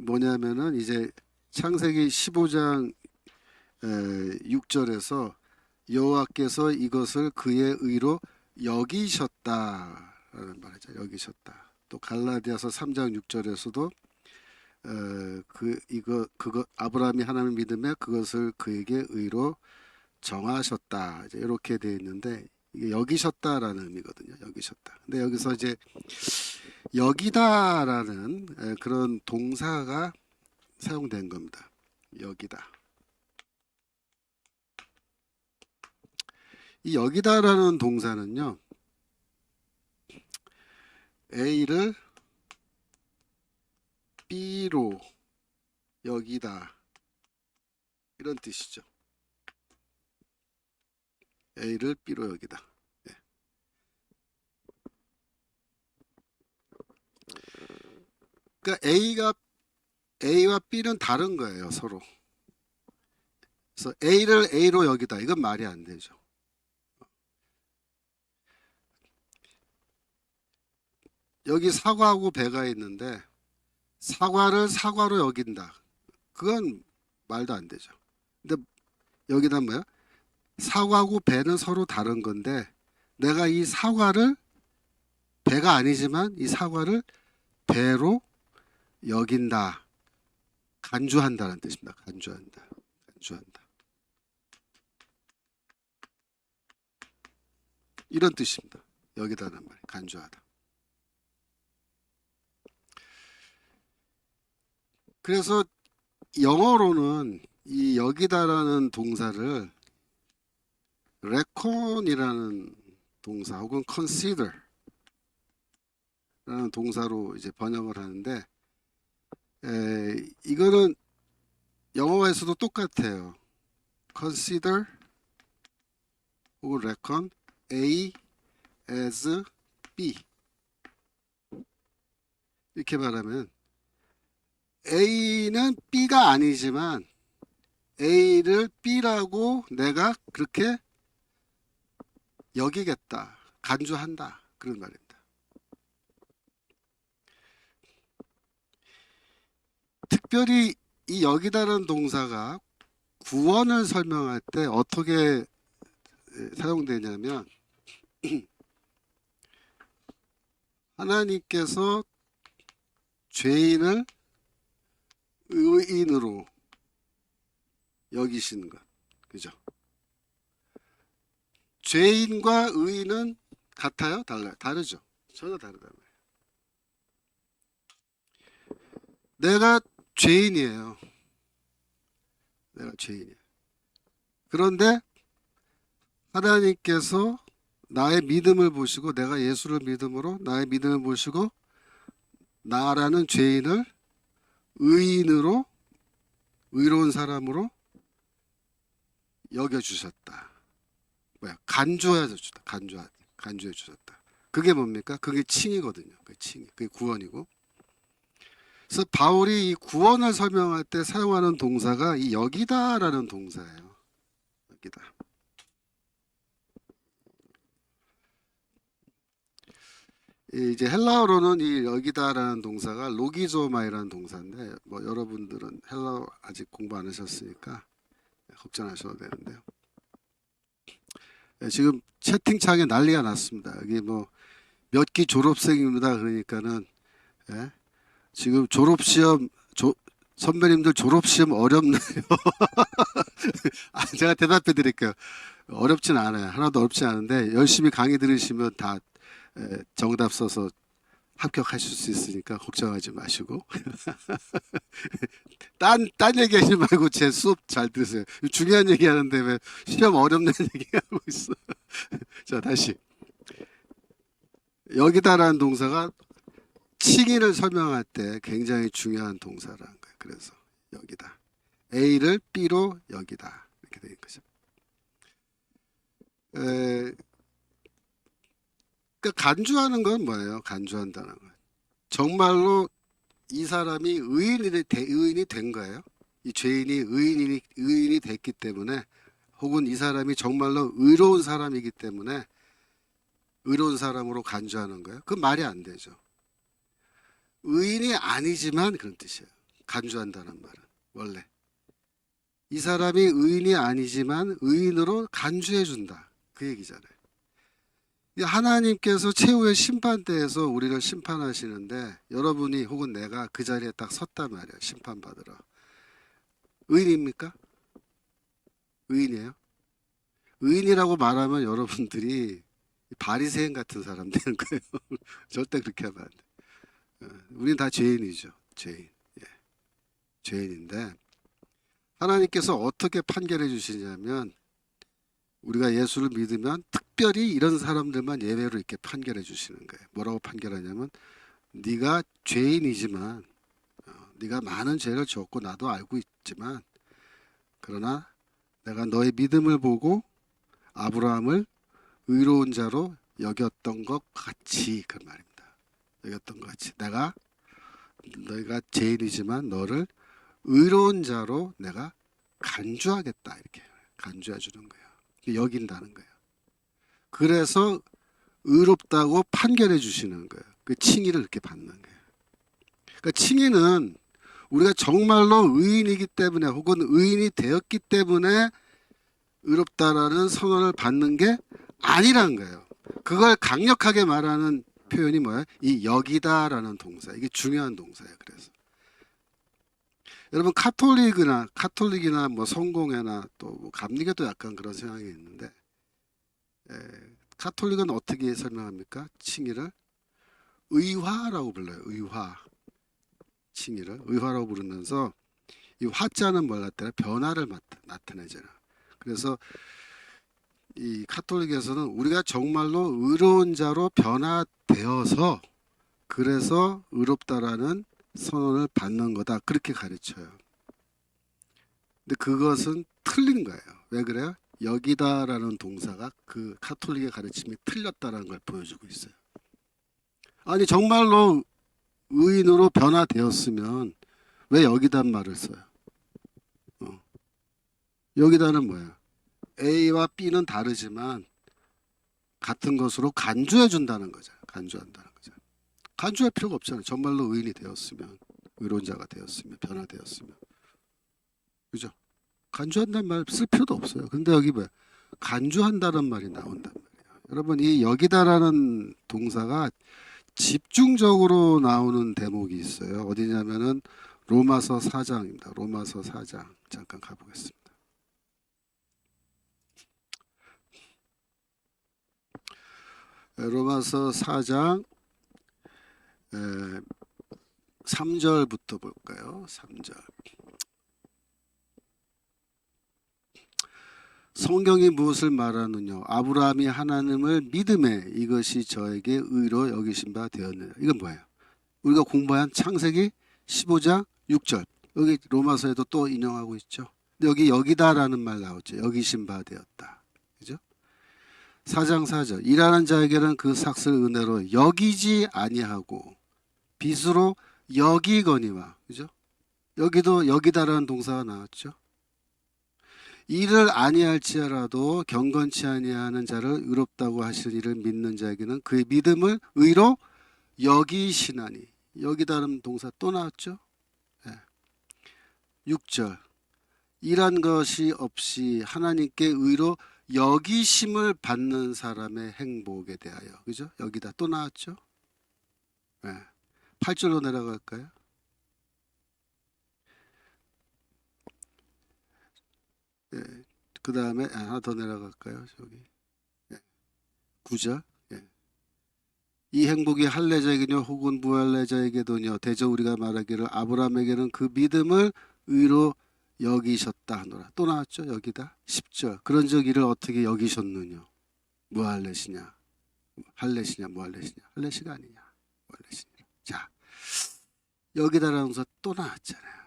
뭐냐면은 이제 창세기 15장 6절에서 여호와께서 이것을 그의 의로 여기셨다라는 말이죠. 여기셨다. 또 갈라디아서 3장 6절에서도 그거 아브라함이 하나님을 믿으며 그것을 그에게 의로 정하셨다. 이제 이렇게 되어 있는데 이게 여기셨다라는 의미거든요. 여기셨다. 근데 여기서 이제 여기다라는 그런 동사가 사용된 겁니다. 여기다. 이 여기다라는 동사는요. A를 B로 여기다 이런 뜻이죠. A를 B로 여기다. 네. 그러니까 A와 B는 다른 거예요, 서로. 그래서 A를 A로 여기다. 이건 말이 안 되죠. 여기 사과하고 배가 있는데 사과를 사과로 여긴다. 그건 말도 안 되죠. 근데 여기다 뭐야? 사과하고 배는 서로 다른 건데 내가 이 사과를 배가 아니지만 이 사과를 배로 여긴다. 간주한다는 뜻입니다. 간주한다. 이런 뜻입니다. 여기다는 말, 간주하다. 그래서 영어로는 이 여기다라는 동사를 reckon이라는 동사 혹은 consider라는 동사로 이제 번역을 하는데 이거는 영어에서도 똑같아요. consider 혹은 reckon A as B 이렇게 말하면 A는 B가 아니지만 A를 B라고 내가 그렇게 여기겠다, 간주한다 그런 말입니다. 특별히 이 여기다라는 동사가 구원을 설명할 때 어떻게 사용되냐면 하나님께서 죄인을 의인으로 여기시는 것. 그죠? 죄인과 의인은 같아요? 달라요? 다르죠? 전혀 다르단 말이에요. 내가 죄인이에요. 내가 죄인이에요. 그런데 하나님께서 나의 믿음을 보시고 내가 예수를 믿음으로 나의 믿음을 보시고 나라는 죄인을 의인으로 의로운 사람으로 여겨주셨다. 뭐야? 간주해 주셨다. 간주해 주셨다. 그게 뭡니까? 그게 칭이거든요. 그게 칭. 그게 구원이고. 그래서 바울이 이 구원을 설명할 때 사용하는 동사가 이 여기다라는 동사예요. 여기다. 이제 헬라어로는 이 여기다라는 동사가 로기조마이라는 동사인데 뭐 여러분들은 헬라어 아직 공부 안 하셨으니까 걱정하셔도 되는데요. 지금 채팅창에 난리가 났습니다. 여기 뭐 몇 기 졸업생입니다. 그러니까는 지금 졸업시험 선배님들 졸업시험 어렵나요? 제가 대답해 드릴게요. 어렵진 않아요. 하나도 어렵지 않은데 열심히 강의 들으시면 다 정답 써서 합격하실 수 있으니까 걱정하지 마시고 딴 얘기하지 말고 제 수업 잘 들으세요. 중요한 얘기 하는데 왜 시험 어렵는 얘기하고 있어. 자, 다시 여기다라는 동사가 칭의를 설명할 때 굉장히 중요한 동사라는 거예요. 그래서 여기다 A를 B로 여기다 이렇게 되는 거죠. 그러니까 간주하는 건 뭐예요? 간주한다는 건 정말로 이 사람이 의인이 된 거예요. 이 죄인이 의인이 됐기 때문에 혹은 이 사람이 정말로 의로운 사람이기 때문에 의로운 사람으로 간주하는 거예요. 그건 말이 안 되죠. 의인이 아니지만 그런 뜻이에요. 간주한다는 말은 원래 이 사람이 의인이 아니지만 의인으로 간주해 준다 그 얘기잖아요. 하나님께서 최후의 심판대에서 우리를 심판하시는데 여러분이 혹은 내가 그 자리에 딱 섰단 말이에요. 심판받으러. 의인입니까? 의인이에요? 의인이라고 말하면 여러분들이 바리새인 같은 사람 되는 거예요. 절대 그렇게 하면 안 돼. 우린 다 죄인이죠. 죄인. 예. 죄인인데 하나님께서 어떻게 판결해 주시냐면 우리가 예수를 믿으면 특별히 이런 사람들만 예외로 이렇게 판결해 주시는 거예요. 뭐라고 판결하냐면 네가 죄인이지만 네가 많은 죄를 졌고 나도 알고 있지만 그러나 내가 너의 믿음을 보고 아브라함을 의로운 자로 여겼던 것 같이 그 말입니다. 여겼던 것 같이 너희가 죄인이지만 너를 의로운 자로 내가 간주하겠다 이렇게 간주해 주는 거예요. 여긴다는 거예요. 그래서 의롭다고 판결해 주시는 거예요. 그 칭의를 이렇게 받는 거예요. 그러니까 칭의는 우리가 정말로 의인이기 때문에 혹은 의인이 되었기 때문에 의롭다라는 선언을 받는 게 아니라는 거예요. 그걸 강력하게 말하는 표현이 뭐예요? 이 여기다라는 동사. 이게 중요한 동사예요. 그래서 여러분 카톨릭이나 뭐 성공회나 또뭐 감리교도 약간 그런 생각이 있는데 카톨릭은 어떻게 설명합니까? 칭의를 의화라고 불러요. 의화. 칭의를 의화라고 부르면서 이 화자는 뭘 나타내? 변화를 나타내잖아. 그래서 이 카톨릭에서는 우리가 정말로 의로운 자로 변화되어서 그래서 의롭다라는 선언을 받는 거다. 그렇게 가르쳐요. 근데 그것은 틀린 거예요. 왜 그래요? 여기다라는 동사가 그 카톨릭의 가르침이 틀렸다라는 걸 보여주고 있어요. 아니 정말로 의인으로 변화되었으면 왜 여기다 말을 써요? 여기다는 뭐야? A와 B는 다르지만 같은 것으로 간주해 준다는 거죠. 간주한다는 거죠. 간주할 필요가 없잖아요. 정말로 의인이 되었으면 의로운 자가 되었으면 변화되었으면 그죠? 간주한다는 말 쓸 필요도 없어요. 근데 여기 왜 간주한다는 말이 나온단 말이에요. 여러분 이 여기다라는 동사가 집중적으로 나오는 대목이 있어요. 어디냐면은 로마서 4장입니다. 로마서 4장 잠깐 가보겠습니다. 로마서 4장 3절부터 볼까요? 3절. 성경이 무엇을 말하느냐? 아브라함이 하나님을 믿음에 이것이 저에게 의로 여기신 바 되었느냐. 이건 뭐예요? 우리가 공부한 창세기 15장 6절. 여기 로마서에도 또 인용하고 있죠. 근데 여기 여기다라는 말 나오죠. 여기신 바 되었다. 그죠? 4장 4절. 일하는 자에게는 그 삭슬 은혜로 여기지 아니하고 빚으로 여기거니와. 그죠? 여기도 여기다라는 동사가 나왔죠. 일을 아니할지라도 경건치 아니하는 자를 의롭다고 하실 이를 믿는 자에게는 그의 믿음을 의로 여기시나니. 여기다라는 동사 또 나왔죠. 6절. 일한 것이 없이 하나님께 의로 여기심을 받는 사람의 행복에 대하여. 그죠? 여기다 또 나왔죠. 8절로 내려갈까요? 그 다음에 하나 더 내려갈까요? 저기 9절. 이 행복이 할례자에게냐 혹은 무할례자에게도냐 대저 우리가 말하기를 아브라함에게는 그 믿음을 의로 여기셨다 하노라. 또 나왔죠. 여기다 10절. 그런즉 이를 어떻게 여기셨느냐? 무할례시냐 할례시냐 무할례시냐. 할례시가 아니냐 무할례시냐. 자, 여기다라는 거 또 나왔잖아요.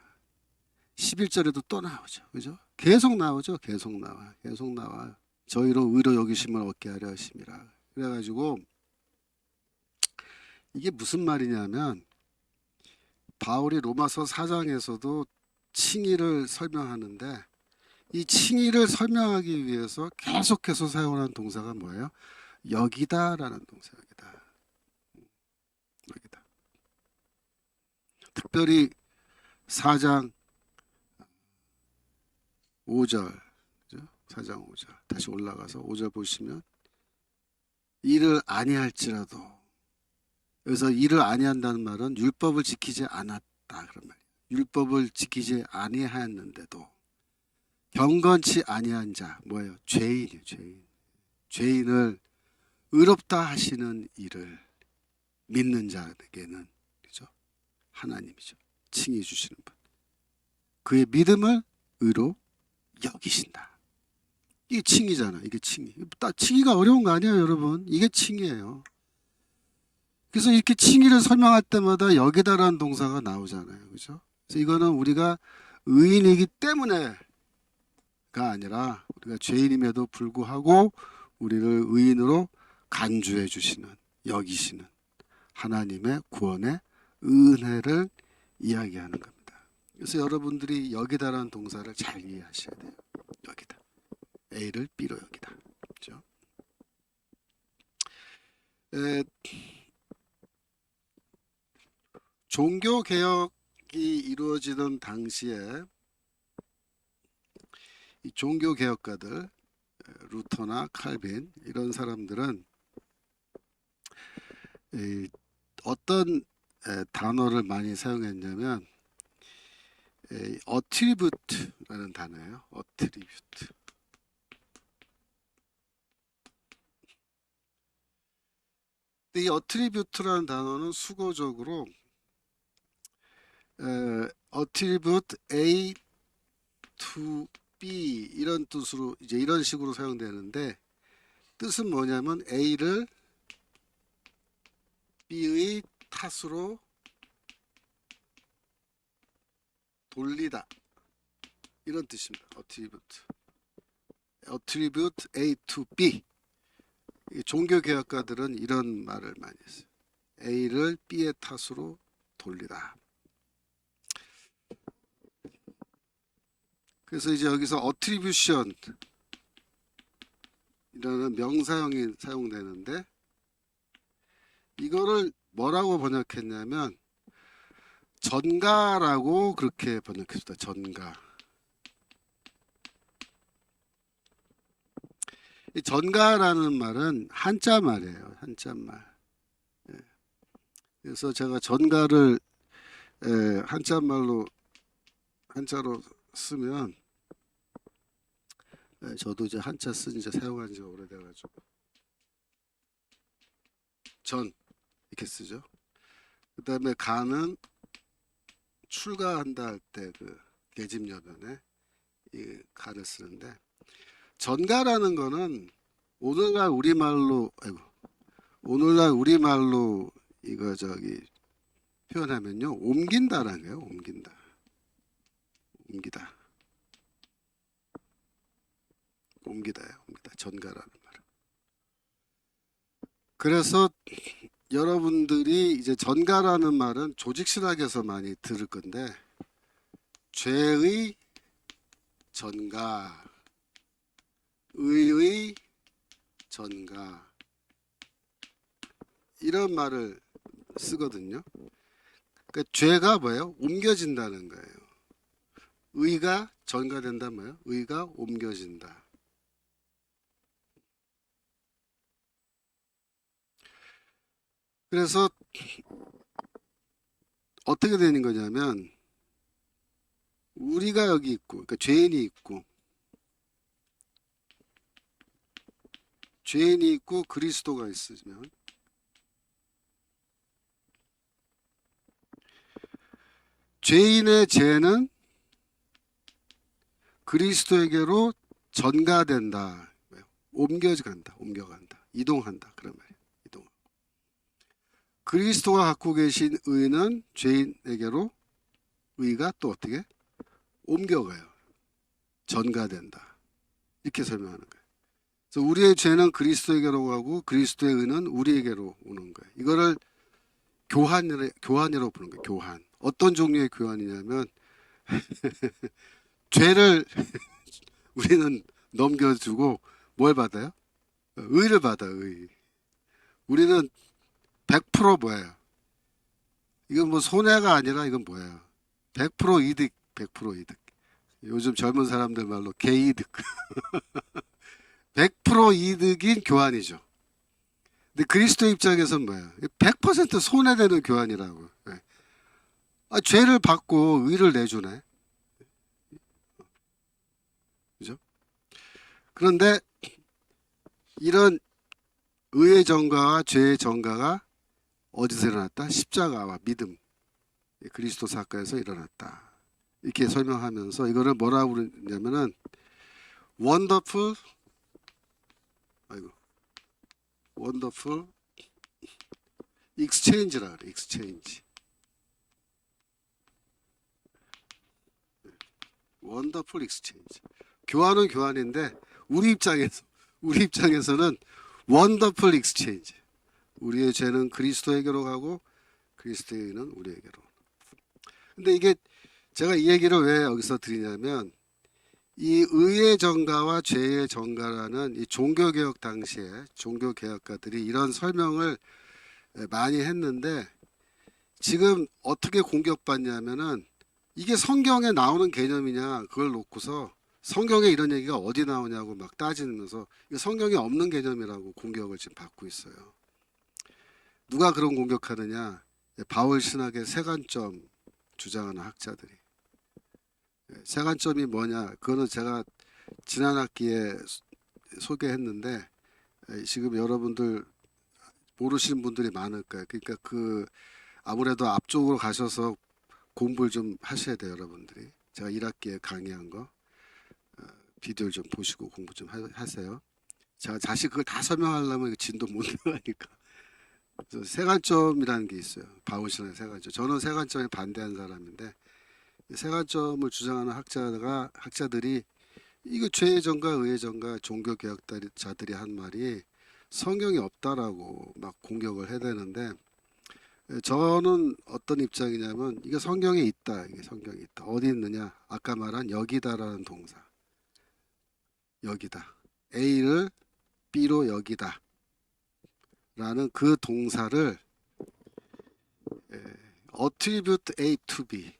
11절에도 또 나오죠. 그죠? 계속 나오죠. 계속 나와요. 저희로 의로 여기심을 얻게 하려 하심이라. 그래가지고 이게 무슨 말이냐면 바울이 로마서 4장에서도 칭의를 설명하는데 이 칭의를 설명하기 위해서 계속해서 사용하는 동사가 뭐예요? 여기다라는 동사. 여기다. 특별히 4장 5절, 그죠? 4장 5절 다시 올라가서 5절 보시면 일을 아니할지라도, 여기서 일을 아니한다는 말은 율법을 지키지 않았다 그런 말이에요. 율법을 지키지 아니하였는데도 경건치 아니한 자, 뭐예요? 죄인이에요. 죄인을 의롭다 하시는 일을 믿는 자에게는, 그죠? 하나님이죠. 칭해 주시는 분. 그의 믿음을 의로 여기신다. 이게 칭이잖아. 이게 칭이. 칭이가 어려운 거 아니에요, 여러분. 이게 칭이에요. 그래서 이렇게 칭의를 설명할 때마다 여기다라는 동사가 나오잖아요. 그죠? 그래서 이거는 우리가 의인이기 때문에가 아니라 우리가 죄인임에도 불구하고 우리를 의인으로 간주해 주시는, 여기시는 하나님의 구원의 은혜를 이야기하는 겁니다. 그래서 여러분들이 여기다라는 동사를 잘 이해하셔야 돼요. 여기다. A를 B로 여기다. 그렇죠? 종교 개혁이 이루어지던 당시에 이 종교 개혁가들, 루터나 칼빈 이런 사람들은 어떤 단어를 많이 사용했냐면 어트리뷰트라는 단어예요. 어트리뷰트. 이 어트리뷰트라는 단어는 수거적으로 attribute A to B 이런 뜻으로 이제 이런 식으로 사용되는데 뜻은 뭐냐면 A를 B의 탓으로 돌리다 이런 뜻입니다. attribute A to B. 종교 개혁가들은 이런 말을 많이 했어요. A를 B의 탓으로 돌리다. 그래서 이제 여기서 attribution 이라는 명사형이 사용되는데 이거를 뭐라고 번역했냐면 전가라고 그렇게 번역했습니다. 전가. 이 전가라는 말은 한자 말이에요. 한자 말. 예. 그래서 제가 전가를 한자 말로 한자로 쓰면 저도 이제 한자 쓴 지 사용한 지 오래돼가지고 전 이렇게 쓰죠. 그다음에 가는 출가한다 할 때 그 계집여변에 이 가를 쓰는데 전가라는 거는 오늘날 우리말로 아이고 오늘날 우리말로 이거 저기 표현하면요 옮긴다라는 거예요. 옮긴다. 옮기다. 옮기다요. 옮기다. 전가라는 말. 그래서 여러분들이 이제 전가라는 말은 조직신학에서 많이 들을 건데 죄의 전가, 의의 전가 이런 말을 쓰거든요. 그러니까 죄가 뭐예요? 옮겨진다는 거예요. 의가 전가된다 뭐예요? 의가 옮겨진다. 그래서 어떻게 되는 거냐면 우리가 여기 있고 그러니까 죄인이 있고 그리스도가 있으면 죄인의 죄는 그리스도에게로 전가된다. 옮겨간다. 이동한다. 그런 말이에요. 이동. 그리스도가 갖고 계신 의는 죄인에게로 의가 또 어떻게 옮겨가요. 전가된다. 이렇게 설명하는 거예요. 그래서 우리의 죄는 그리스도에게로 가고 그리스도의 의는 우리에게로 오는 거예요. 이거를 교환이라고 부르는 거예요. 교환. 어떤 종류의 교환이냐면 죄를 우리는 넘겨주고 뭘 받아요? 의를 받아. 의. 우리는 100% 뭐예요? 이건 뭐 손해가 아니라 이건 뭐예요? 100% 이득, 100% 이득. 요즘 젊은 사람들 말로 개이득. 100% 이득인 교환이죠. 근데 그리스도 입장에서는 뭐예요? 100% 손해되는 교환이라고. 네. 죄를 받고 의를 내주네. 그죠? 그런데 이런 의의 전가와 죄의 전가가 어디서 일어났다? 십자가와 믿음. 그리스도 사건에서 일어났다. 이렇게 설명하면서 이거를 뭐라고 부르냐면은 원더풀 익스체인지라 그래. 익스체인지. 원더풀 익스체인지. 교환은 교환인데 우리 입장에서는 원더풀 익스체인지. 우리의 죄는 그리스도에게로 가고 그리스도의 의는 우리에게로. 근데 이게 제가 이 얘기를 왜 여기서 드리냐면 이 의의 전가와 죄의 전가라는 이 종교개혁 당시에 종교개혁가들이 이런 설명을 많이 했는데 지금 어떻게 공격받냐면은 이게 성경에 나오는 개념이냐 그걸 놓고서 성경에 이런 얘기가 어디 나오냐고 막 따지면서 이거 성경에 없는 개념이라고 공격을 지금 받고 있어요. 누가 그런 공격하느냐? 바울 신학의 세관점 주장하는 학자들이. 세관점이 뭐냐? 그거는 제가 지난 학기에 소개했는데 지금 여러분들 모르시는 분들이 많을 거예요. 그러니까 그 아무래도 앞쪽으로 가셔서 공부를 좀 하셔야 돼요, 여러분들이. 제가 1학기에 강의한 거 비디오를 좀 보시고 공부 좀 하세요. 제가 다시 그걸 다 설명하려면 진도 못 나가니까. 세관점이라는 게 있어요. 바울신의 세관점. 저는 세관점에 반대하는 사람인데 세관점을 주장하는 학자들이 이거 죄의 전가 의의 전가 종교개혁자들이 한 말이 성경이 없다라고 막 공격을 해야 되는데 저는 어떤 입장이냐면 이게 성경에 있다. 이게 성경에 있다. 어디 있느냐? 아까 말한 여기다라는 동사. 여기다. A를 B로 여기다. 라는 그 동사를 attribute A to B.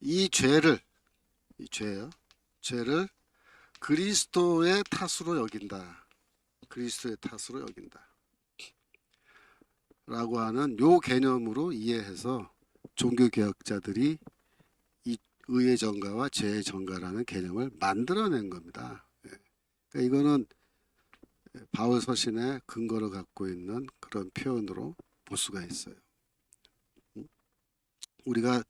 이 죄를 죄를 그리스도의 탓으로 여긴다. 그리스도의 탓으로 여긴다. 라고 하는 요 개념으로 이해해서 종교개혁자들이 이 의의 정가와 죄의 정가라는 개념을 만들어낸 겁니다. 그러니까 이거는 바울 서신의 근거를 갖고 있는 그런 표현으로 볼 수가 있어요. 우리가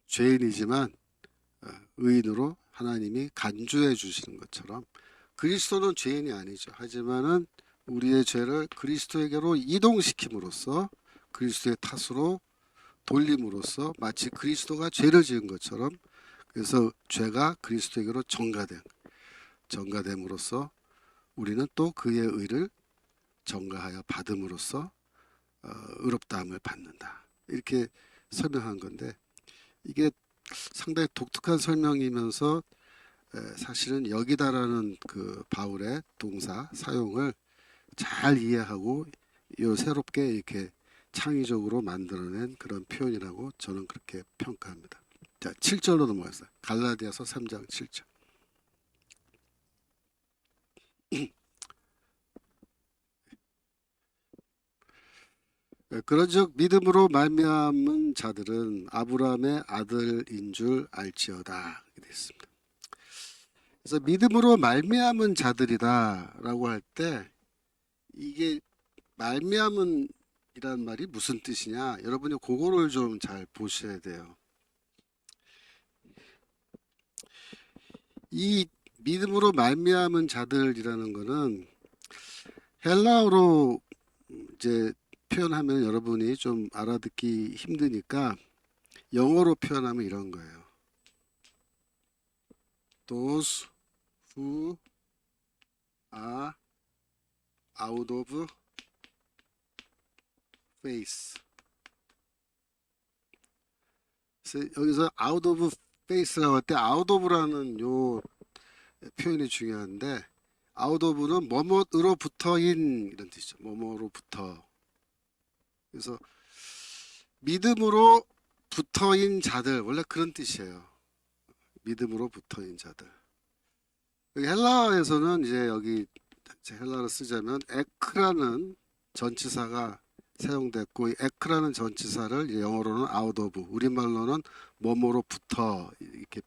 죄인이지만 의인으로 하나님이 간주해 주시는 것처럼 그리스도는 죄인이 아니죠. 하지만은 우리의 죄를 그리스도에게로 이동시킴으로써 그리스도의 탓으로 돌림으로써 마치 그리스도가 죄를 지은 것처럼 그래서 죄가 그리스도에게로 전가됨으로써 우리는 또 그의 의를 전가하여 받음으로써 의롭다함을 받는다. 이렇게 설명한 건데 이게 상당히 독특한 설명이면서 사실은 여기다라는 그 바울의 동사 사용을 잘 이해하고 새롭게 이렇게 창의적으로 만들어낸 그런 표현이라고 저는 그렇게 평가합니다. 자, 7절로 넘어갔어요. 갈라디아서 3장 7절. 그런즉 믿음으로 말미암은 자들은 아브라함의 아들인 줄 알지어다. 이렇게 되어 있습니다. 그래서 믿음으로 말미암은 자들이다라고 할 때 이게 말미암은 이란 말이 무슨 뜻이냐? 여러분이 그거를 좀 잘 보셔야 돼요. 이 믿음으로 말미암은 자들이라는 거는 헬라어로 이제 표현하면 여러분이 좀 알아듣기 힘드니까 영어로 표현하면 이런 거예요. Those who are out of faith. 여기서 out of faith라고 할 때 out of라는 요 표현이 중요한데 out of는 뭐뭐으로부터인 이런 뜻이죠. 뭐뭐로부터. 그래서 믿음으로 붙어인 자들 원래 그런 뜻이에요. 믿음으로 붙어인 자들. 여기 헬라어에서는 이제 여기 헬라어를 쓰자면 에크라는 전치사가 사용됐고 이 에크라는 전치사를 이제 영어로는 out of, 우리말로는 뭐뭐로부터 이렇게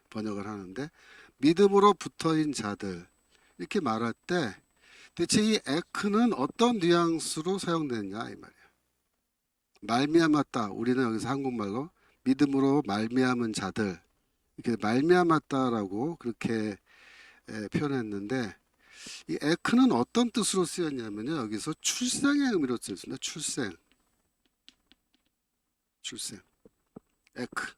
번역을 하는데 믿음으로 붙어인 자들 이렇게 말할 때 대체 이 에크는 어떤 뉘앙스로 사용되느냐 이 말이에요. 말미암았다. 우리는 여기서 한국말로 믿음으로 말미암은 자들 이렇게 말미암았다라고 그렇게 표현했는데 이 에크는 어떤 뜻으로 쓰였냐면요. 여기서 출생의 의미로 쓰였습니다. 출생. 에크.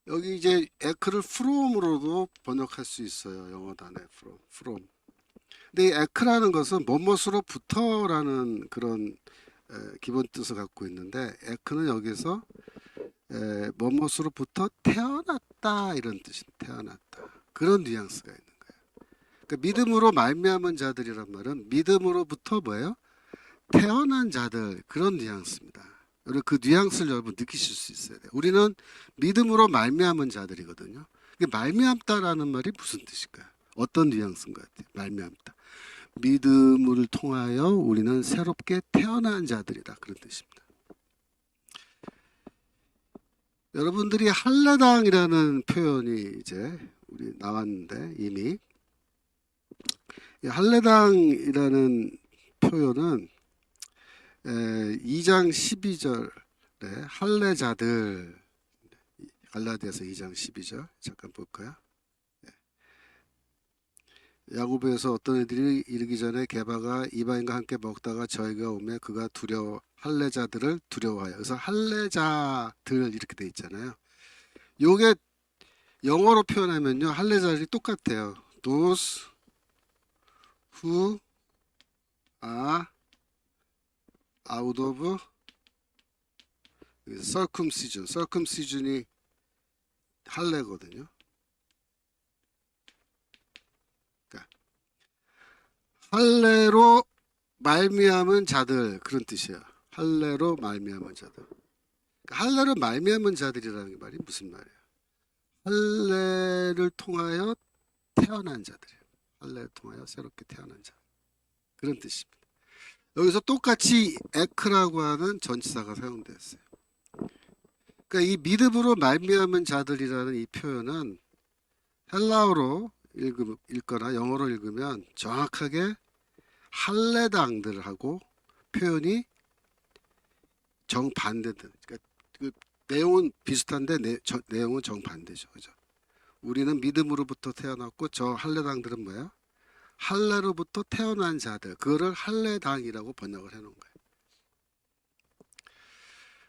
여기 이제 에크를 from으로도 번역할 수 있어요. 영어 단어 from. 근데 이 에크라는 것은 뭐뭇으로부터라는 그런 기본 뜻을 갖고 있는데 에크는 여기서 뭐뭇으로부터 태어났다 이런 뜻입니다. 태어났다. 그런 뉘앙스가 있는 거예요. 그러니까 믿음으로 말미암은 자들이란 말은 믿음으로부터 뭐예요? 태어난 자들 그런 뉘앙스입니다. 여러분 그 뉘앙스를 여러분 느끼실 수 있어야 돼요. 우리는 믿음으로 말미암은 자들이거든요. 말미암다라는 말이 무슨 뜻일까요? 어떤 뉘앙스인 것 같아요? 말미암다. 믿음을 통하여 우리는 새롭게 태어난 자들이다 그런 뜻입니다. 여러분들이 할례당이라는 표현이 이제 우리 나왔는데 이미 이 할례당이라는 표현은 2장 12절에 할례자들 갈라디아서 2장 12절 잠깐 볼까요? 야고보에서 어떤 애들이 이르기 전에 게바가 이방인과 함께 먹다가 저희가 오매 그가 할례자들을 두려워하여 그래서 할례자들 이렇게 돼 있잖아요. 요게 영어로 표현하면요 할례자들이 똑같아요. Those who are out of circumcision이 할례거든요. 그러니까 할례로 말미암은 자들 그런 뜻이에요. 할례로 말미암은 자들. 그러니까 할례로 말미암은 자들이라는 말이 무슨 말이에요? 할례를 통하여 태어난 자들이에요. 할례를 통하여 새롭게 태어난 자. 그런 뜻입니다. 여기서 똑같이 에크라고 하는 전치사가 사용되었어요. 그러니까 이 믿음으로 말미암은 자들이라는 이 표현은 헬라어로 읽거나 영어로 읽으면 정확하게 할례당들하고 표현이 정반대다. 그러니까 그 내용은 비슷한데 내용은 정반대죠. 그죠? 우리는 믿음으로부터 태어났고 저 할례당들은 뭐예요? 할례로부터 태어난 자들. 그거를 할례당이라고 번역을 해놓은 거예요.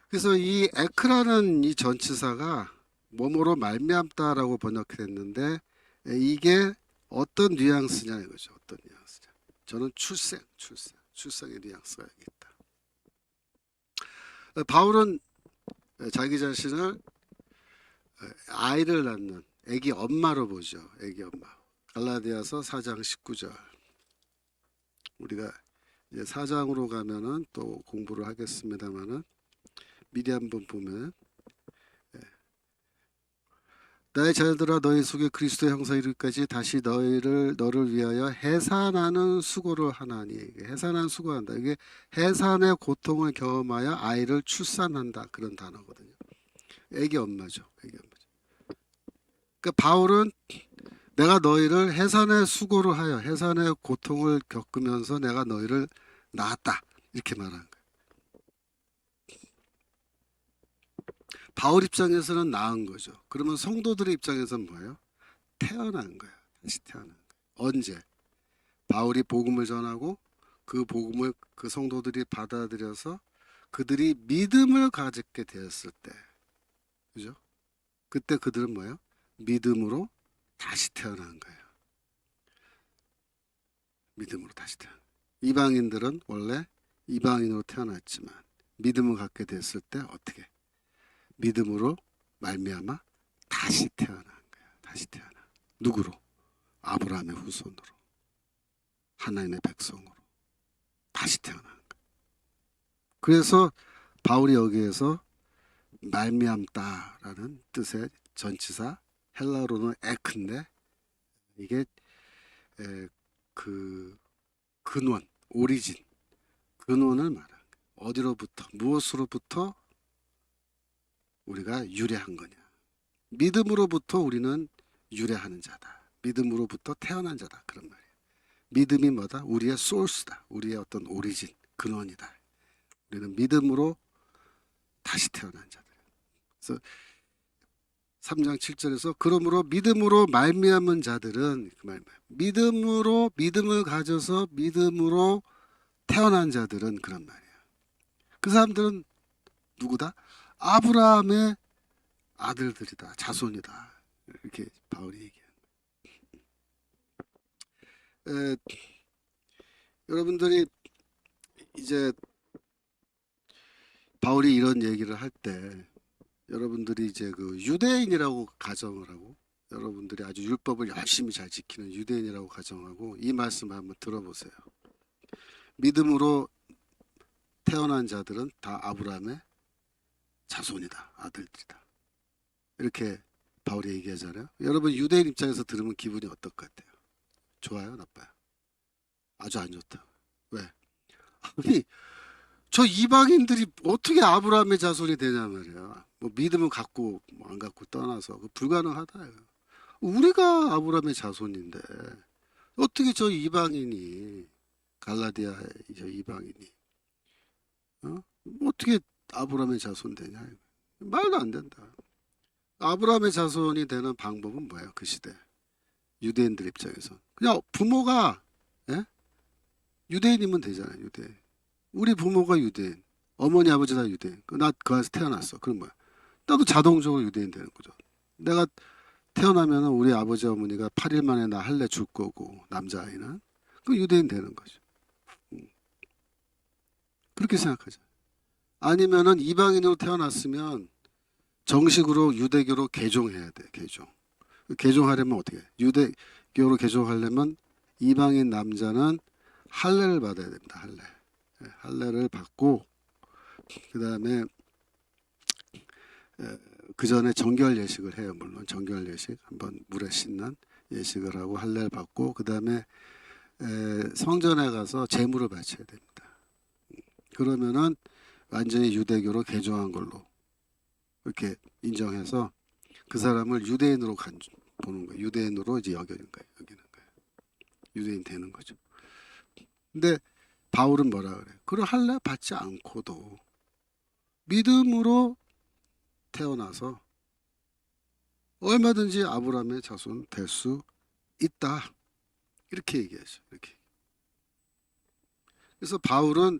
그래서 이 에크라는 이 전치사가 뭐뭐로 말미암다라고 번역했는데 이게 어떤 뉘앙스냐 이거죠. 어떤 뉘앙스냐. 저는 출생의 뉘앙스가 여기 있다. 바울은 자기 자신을 아이를 낳는 아기 엄마로 보죠. 아기 엄마. 갈라디아서 4장 19절. 우리가 이제 4장으로 가면은 또 공부를 하겠습니다만은 미리 한번 보면 나의 자녀들아 너희 속에 그리스도의 형사 이르기까지 다시 너를 위하여 해산하는 수고를 하나니. 해산한 수고한다. 이게 해산의 고통을 경험하여 아이를 출산한다. 그런 단어거든요. 애기 엄마죠. 애기 엄마죠. 그러니까 바울은 내가 너희를 해산의 수고를 하여 해산의 고통을 겪으면서 내가 너희를 낳았다. 이렇게 말하는 거예요. 바울 입장에서는 낳은 거죠. 그러면 성도들의 입장에서는 뭐예요? 태어난 거예요. 다시 태어난 거예요. 언제? 바울이 복음을 전하고 그 복음을 그 성도들이 받아들여서 그들이 믿음을 가지게 되었을 때, 그죠? 그때 그들은 뭐예요? 믿음으로 다시 태어난 거예요. 믿음으로 다시 태어난 거예요. 이방인들은 원래 이방인으로 태어났지만 믿음을 갖게 됐을 때 어떻게? 믿음으로 말미암아 다시 태어난 거야. 다시 태어나. 누구로? 아브라함의 후손으로. 하나님의 백성으로. 다시 태어난 거야. 그래서 바울이 여기에서 말미암다라는 뜻의 전치사 헬라어로는 에크인데 이게 그 근원, 오리진, 근원을 말하는 거야. 어디로부터, 무엇으로부터 우리가 유래한 거냐. 믿음으로부터 우리는 유래하는 자다. 믿음으로부터 태어난 자다. 그런 말이에요. 믿음이 뭐다? 우리의 소스다. 우리의 어떤 오리진, 근원이다. 우리는 믿음으로 다시 태어난 자들. 그래서 3장 7절에서 그러므로 믿음으로 말미암은 자들은 그 말 믿음으로 믿음을 가져서 믿음으로 태어난 자들은 그런 말이에요. 그 사람들은 누구다? 아브라함의 아들들이다. 자손이다. 이렇게 바울이 얘기합니다. 여러분들이 이제 바울이 이런 얘기를 할 때 여러분들이 이제 그 유대인이라고 가정을 하고 여러분들이 아주 율법을 열심히 잘 지키는 유대인이라고 가정하고 이 말씀 한번 들어보세요. 믿음으로 태어난 자들은 다 아브라함의 자손이다. 아들들이다. 이렇게 바울이 얘기하잖아요. 여러분 유대인 입장에서 들으면 기분이 어떨 것 같아요? 좋아요? 나빠요? 아주 안 좋다. 왜? 아니 저 이방인들이 어떻게 아브라함의 자손이 되냐 말이야. 뭐 믿음을 갖고 뭐 안 갖고 떠나서 불가능하다. 우리가 아브라함의 자손인데 어떻게 저 이방인이 갈라디아 저 이방인이 어떻게 아브라함의 자손 되냐. 말도 안 된다. 아브라함의 자손이 되는 방법은 뭐예요? 그 시대 유대인들 입장에서 그냥 부모가 유대인이면 되잖아요. 유대인. 우리 부모가 유대인, 어머니 아버지 다 유대인. 나 그 안에서 태어났어. 그럼 뭐야? 나도 자동적으로 유대인 되는 거죠. 내가 태어나면 우리 아버지 어머니가 8일 만에 나 할례 줄 거고 남자아이는 그 유대인 되는 거죠. 그렇게 생각하죠. 아니면은 이방인으로 태어났으면 정식으로 유대교로 개종해야 돼. 개종하려면 어떻게 해? 유대교로 개종하려면 이방인 남자는 할례를 받아야 됩니다. 할례를 받고 그 다음에 그 전에 정결 예식을 해요. 물론 정결 예식 한번 물에 씻는 예식을 하고 할례를 받고 그 다음에 성전에 가서 제물을 바쳐야 됩니다. 그러면은 완전히 유대교로 개종한 걸로 이렇게 인정해서 그 사람을 유대인으로 보는 거예요. 유대인으로 이제 여기는 거예요. 유대인 되는 거죠. 근데 바울은 뭐라 그래요? 그걸 할례 받지 않고도 믿음으로 태어나서 얼마든지 아브라함의 자손 될 수 있다. 이렇게 얘기하죠. 이렇게. 그래서 바울은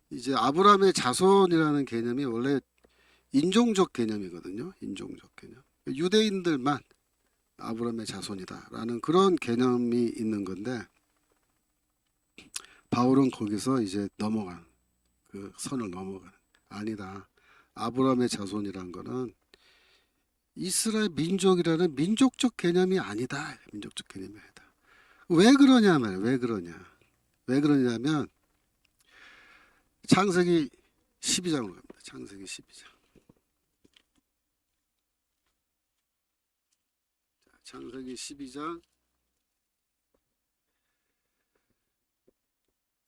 이제 아브라함의 자손이라는 개념이 원래 인종적 개념이거든요. 인종적 개념. 유대인들만 아브라함의 자손이다라는 그런 개념이 있는 건데 바울은 거기서 이제 넘어간 그 선을 넘어가는 아니다. 아브라함의 자손이란 거는 이스라엘 민족이라는 민족적 개념이 아니다. 민족적 개념이 아니다. 왜 그러냐 말이에요. 왜 그러냐. 왜 그러냐면 창세기 12장으로 갑니다. 창세기 12장. 창세기 12장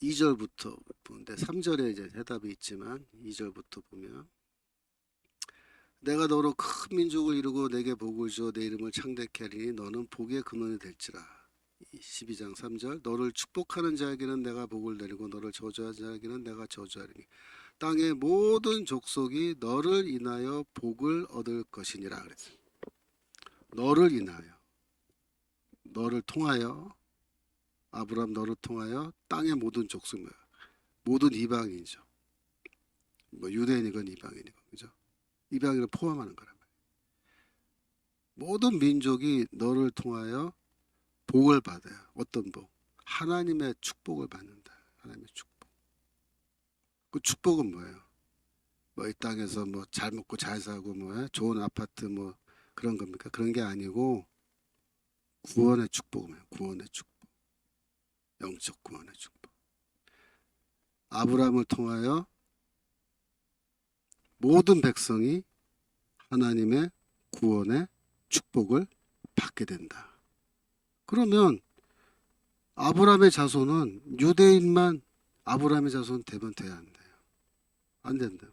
2절부터 보는데 3절에 이제 대답이 있지만 2절부터 보면 내가 너로 큰 민족을 이루고 내게 복을 주어 내 이름을 창대케 하리니 너는 복의 근원이 될지라. 12장 3절 너를 축복하는 자에게는 내가 복을 내리고 너를 저주하는 자에게는 내가 저주하리니 땅의 모든 족속이 너를 인하여 복을 얻을 것이니라 그랬어요. 너를 인하여 너를 통하여 아브라함 너를 통하여 땅의 모든 족속 모든 이방인이죠. 뭐 유대인이건 이방인이건 그죠? 이방인을 포함하는 거란 말이에요. 모든 민족이 너를 통하여 복을 받아요. 어떤 복? 하나님의 축복을 받는다. 하나님의 축복. 그 축복은 뭐예요? 뭐 이 땅에서 뭐 잘 먹고 잘 사고 뭐 좋은 아파트 뭐 그런 겁니까? 그런 게 아니고 구원의 축복이에요. 구원의 축복. 영적 구원의 축복. 아브라함을 통하여 모든 백성이 하나님의 구원의 축복을 받게 된다. 그러면 아브라함의 자손은 유대인만 아브라함의 자손 되면 돼야 안 돼요? 안 된다.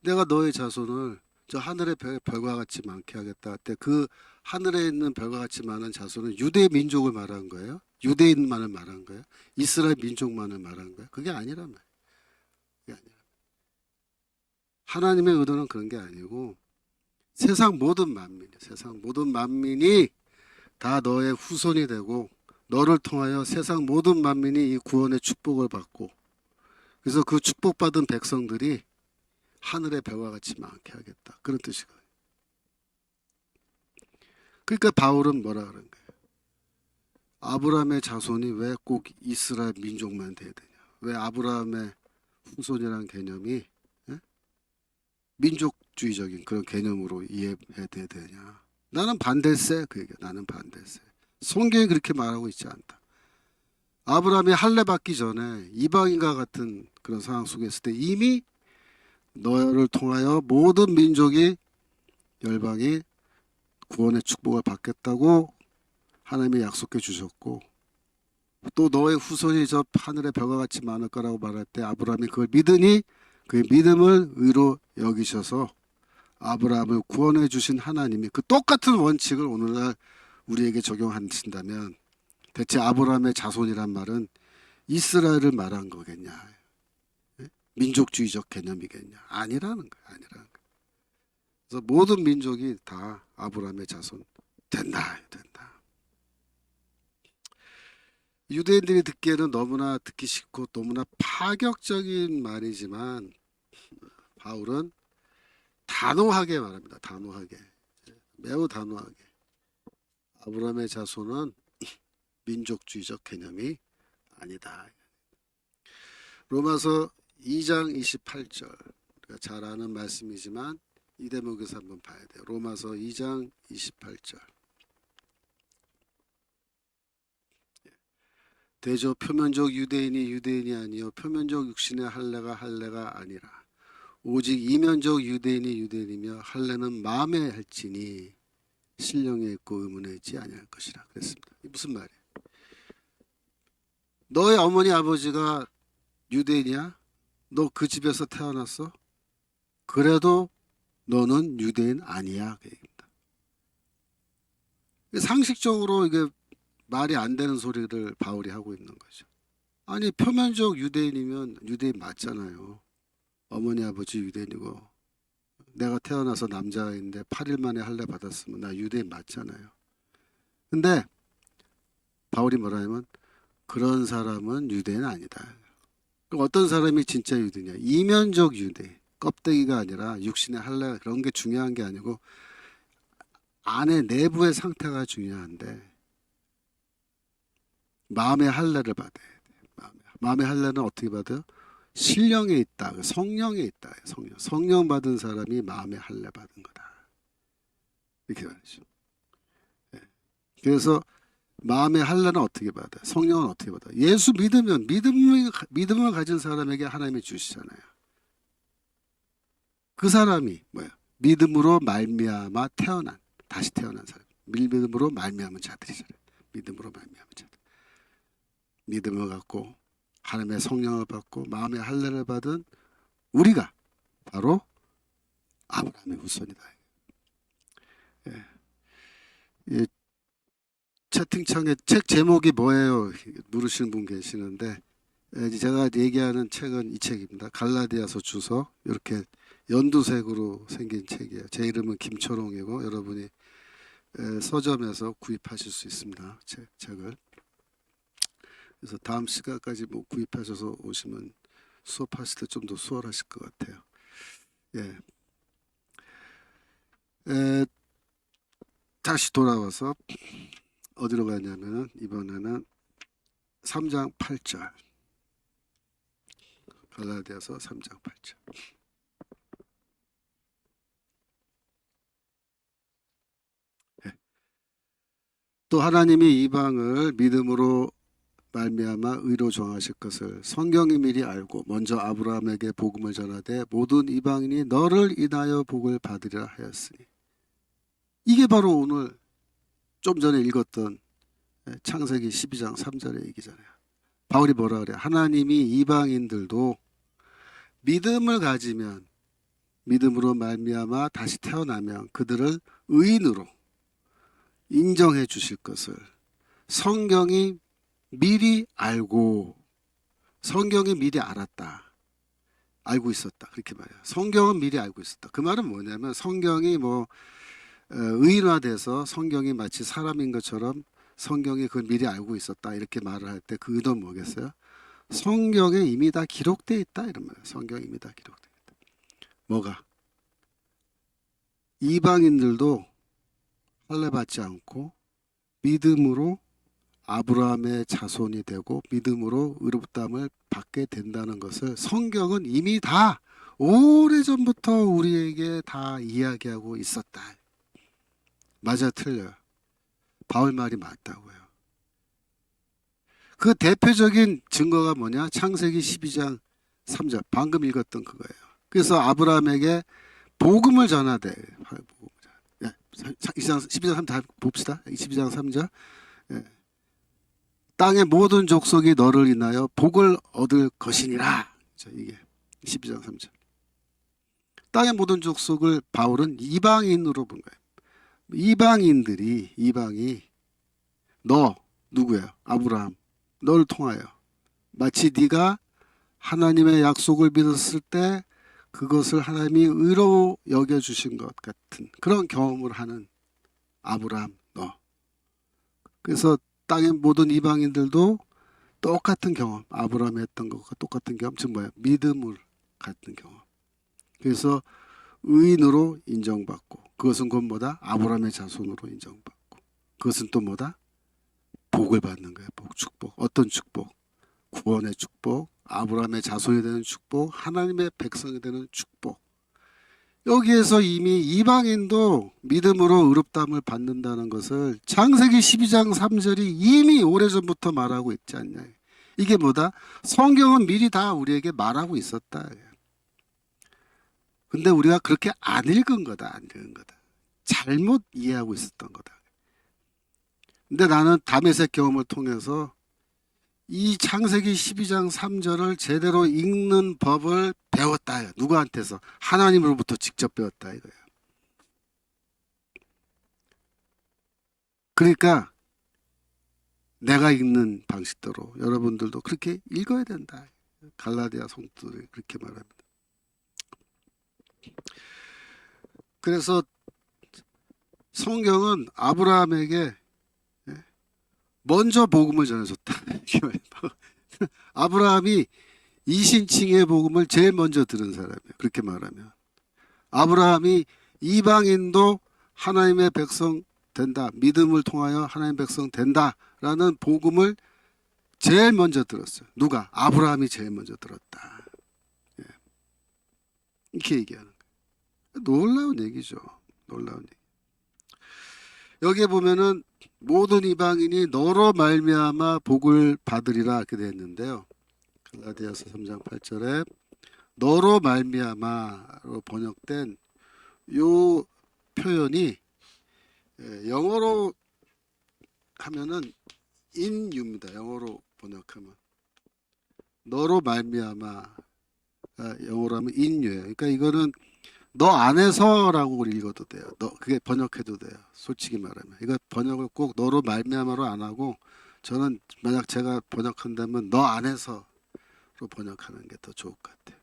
내가 너의 자손을 저 하늘의 별과 같이 많게 하겠다 할 때 그 하늘에 있는 별과 같이 많은 자손은 유대 민족을 말한 거예요? 유대인만을 말한 거예요? 이스라엘 민족만을 말한 거예요? 그게 아니란 말이에요. 그게 아니라. 하나님의 의도는 그런 게 아니고 세상 모든 만민이 다 너의 후손이 되고 너를 통하여 세상 모든 만민이 이 구원의 축복을 받고 그래서 그 축복받은 백성들이 하늘의 별과 같이 많게 하겠다. 그런 뜻이거든요. 그러니까 바울은 뭐라 그런 거예요? 아브라함의 자손이 왜 꼭 이스라엘 민족만 돼야 되냐? 왜 아브라함의 후손이라는 개념이 민족주의적인 그런 개념으로 이해해야 되냐? 나는 반대세. 그 얘기야. 나는 반대세. 성경이 그렇게 말하고 있지 않다. 아브라함이 할례 받기 전에 이방인과 같은 그런 상황 속에 있을 때 이미 너를 통하여 모든 민족이 열방이 구원의 축복을 받겠다고 하나님이 약속해 주셨고 또 너의 후손이 저 하늘의 별과 같이 많을 거라고 말할 때 아브라함이 그걸 믿으니 그 믿음을 의로 여기셔서 아브라함을 구원해 주신 하나님이 그 똑같은 원칙을 오늘날 우리에게 적용하신다면 대체 아브라함의 자손이란 말은 이스라엘을 말한 거겠냐? 민족주의적 개념이겠냐? 아니라는 거야. 아니라는 거야. 그래서 모든 민족이 다 아브라함의 자손 된다. 유대인들이 듣기에는 너무나 듣기 싫고 너무나 파격적인 말이지만 바울은 단호하게 말합니다. 단호하게. 매우 단호하게. 아브라함의 자손은 민족주의적 개념이 아니다. 로마서 2장 28절. 우리가 잘 아는 말씀이지만 이 대목에서 한번 봐야 돼요. 로마서 2장 28절. 대저 표면적 유대인이 아니요 표면적 육신의 할례가 아니라 오직 이면적 유대인이며 할례는 마음에 할지니 신령에 있고 의문에 있지 아니할 것이라 그랬습니다. 이게 무슨 말이에요? 너의 어머니 아버지가 유대인이야? 너 그 집에서 태어났어? 그래도 너는 유대인 아니야. 그 얘기입니다. 상식적으로 이게 말이 안 되는 소리를 바울이 하고 있는 거죠. 아니 표면적 유대인이면 유대인 맞잖아요. 어머니 아버지 유대인이고 내가 태어나서 남자인데 8일 만에 할례 받았으면 나 유대인 맞잖아요. 근데 바울이 뭐라냐면 그런 사람은 유대인 아니다. 그럼 어떤 사람이 진짜 유대냐? 이면적 유대. 껍데기가 아니라 육신의 할례 그런 게 중요한 게 아니고 안에 내부의 상태가 중요한데 마음의 할례를 받아야 돼. 마음의 할례는 어떻게 받아요? 신령에 있다. 성령에 있다. 성령. 성령 받은 사람이 마음의 할례 받은 거다. 이렇게 말이죠. 예. 그래서 마음의 할례는 어떻게 받아? 성령은 어떻게 받아? 예수 믿으면 믿음을 가진 사람에게 하나님이 주시잖아요. 그 사람이 뭐야? 믿음으로 말미암아 태어난 다시 태어난 사람. 믿음으로 말미암은 자들이잖아요. 믿음으로 말미암은 자들. 믿음을 갖고 하나님의 성령을 받고 마음의 할례를 받은 우리가 바로 아브라함의 후손이다. 예. 예. 채팅창에 책 제목이 뭐예요? 물으시는 분 계시는데 제가 얘기하는 책은 이 책입니다. 갈라디아서 주서 이렇게 연두색으로 생긴 책이에요. 제 이름은 김초롱이고 여러분이 서점에서 구입하실 수 있습니다. 책을. 그래서 다음 시간까지 뭐 구입하셔서 오시면 수업하실 때 좀 더 수월하실 것 같아요. 예. 다시 돌아와서 어디로 가냐면 이번에는 3장 8절. 갈라디아서 3장 8절. 예. 또 하나님이 이방을 믿음으로 말미암아 의로 정하실 것을 성경이 미리 알고 먼저 아브라함에게 복음을 전하되 모든 이방인이 너를 인하여 복을 받으리라 하였으니 이게 바로 오늘 좀 전에 읽었던 창세기 12장 3절의 얘기잖아요. 바울이 뭐라 그래? 하나님이 이방인들도 믿음을 가지면 믿음으로 말미암아 다시 태어나면 그들을 의인으로 인정해 주실 것을 성경이 미리 알고 성경이 미리 알았다. 알고 있었다. 그렇게 말해요. 성경은 미리 알고 있었다. 그 말은 뭐냐면 성경이 뭐 의인화돼서 성경이 마치 사람인 것처럼 성경이 그걸 미리 알고 있었다. 이렇게 말을 할 때 그 의도는 뭐겠어요? 성경에 이미 다 기록되어 있다. 이런 말이에요. 성경에 이미 다 기록되어 있다. 뭐가? 이방인들도 할례 받지 않고 믿음으로 아브라함의 자손이 되고 믿음으로 의롭다함을 받게 된다는 것을 성경은 이미 다 오래전부터 우리에게 다 이야기하고 있었다. 맞아 틀려요? 바울 말이 맞다고요. 그 대표적인 증거가 뭐냐? 창세기 12장 3절 방금 읽었던 그거예요. 그래서 아브라함에게 복음을 전하되 12장 3절 다 봅시다. 12장 3절 땅의 모든 족속이 너를 인하여 복을 얻을 것이니라. 이게 12장 3절. 땅의 모든 족속을 바울은 이방인으로 본 거예요. 이방이 너 누구예요? 아브라함. 너를 통하여 마치 네가 하나님의 약속을 믿었을 때 그것을 하나님이 의로 여겨주신 것 같은 그런 경험을 하는 아브라함 너. 그래서 땅의 모든 이방인들도 똑같은 경험, 아브라함이 했던 것과 똑같은 경험, 즉 뭐야? 믿음을 갖는 경험. 그래서 의인으로 인정받고 그것은 곧 뭐다? 아브라함의 자손으로 인정받고 그것은 또 뭐다? 복을 받는 거야. 복, 축복. 어떤 축복? 구원의 축복, 아브라함의 자손이 되는 축복, 하나님의 백성이 되는 축복. 여기에서 이미 이방인도 믿음으로 의롭다함을 받는다는 것을 창세기 12장 3절이 이미 오래전부터 말하고 있지 않냐. 이게 뭐다? 성경은 미리 다 우리에게 말하고 있었다. 근데 우리가 그렇게 안 읽은 거다. 안 읽은 거다. 잘못 이해하고 있었던 거다. 근데 나는 다메섹 경험을 통해서 이 창세기 12장 3절을 제대로 읽는 법을 배웠다. 누구한테서? 하나님으로부터 직접 배웠다 이거야. 그러니까 내가 읽는 방식대로 여러분들도 그렇게 읽어야 된다. 갈라디아 성도들이 그렇게 말합니다. 그래서 성경은 아브라함에게 먼저 복음을 전해줬다. 아브라함이 이신칭의 복음을 제일 먼저 들은 사람이에요. 그렇게 말하면 아브라함이 이방인도 하나님의 백성 된다. 믿음을 통하여 하나님의 백성 된다라는 복음을 제일 먼저 들었어요. 누가? 아브라함이 제일 먼저 들었다. 이렇게 얘기하는 거예요. 놀라운 얘기죠. 놀라운 얘기. 여기에 보면은 모든 이방인이 너로 말미암아 복을 받으리라 이렇게 되어 있는데요. 갈라디아서 3장 8절에 너로 말미암아로 번역된 요 표현이 영어로 하면은 in you입니다. 영어로 번역하면 너로 말미암아 영어로 하면 in you예요. 그러니까 이거는 너 안에서라고 읽어도 돼요. 너 그게 번역해도 돼요. 솔직히 말하면 이거 번역을 꼭 너로 말미암아로 안 하고 저는 만약 제가 번역한다면 너 안에서로 번역하는 게 더 좋을 것 같아요.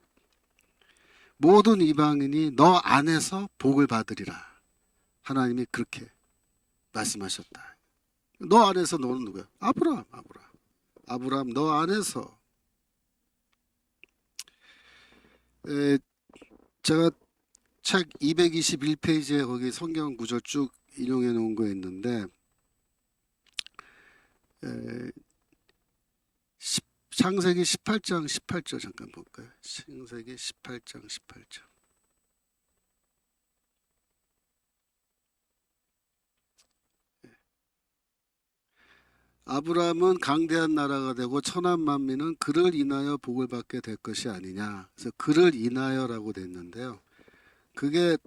모든 이방인이 너 안에서 복을 받으리라. 하나님이 그렇게 말씀하셨다. 너 안에서 너는 누구야? 아브라함 너 안에서. 제가 책 221페이지에 거기 성경 구절 쭉 인용해 놓은 거 있는데 창세기 18장 18절 잠깐 볼까요? 창세기 18장 18절. 아브라함은 강대한 나라가 되고 천한 만민은 그를 인하여 복을 받게 될 것이 아니냐. 그래서 그를 인하여라고 됐는데요. 그게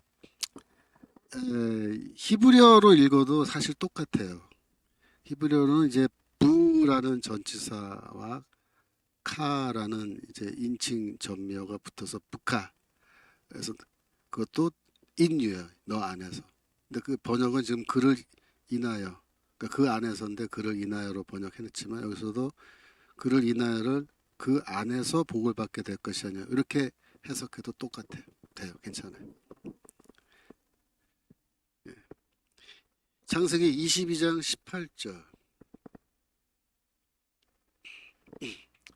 히브리어로 읽어도 사실 똑같아요. 히브리어는 이제 부라는 전치사와 카라는 이제 인칭 전미어가 붙어서 부카. 그래서 그것도 인유예요. 너 안에서. 근데 그 번역은 지금 그를 인하여. 그러니까 그 안에서인데 그를 인하여로 번역했지만 여기서도 그를 인하여를 그 안에서 복을 받게 될 것이 아니야. 이렇게 해석해도 똑같아요. 돼요. 괜찮아요. 창세기 22장 18절.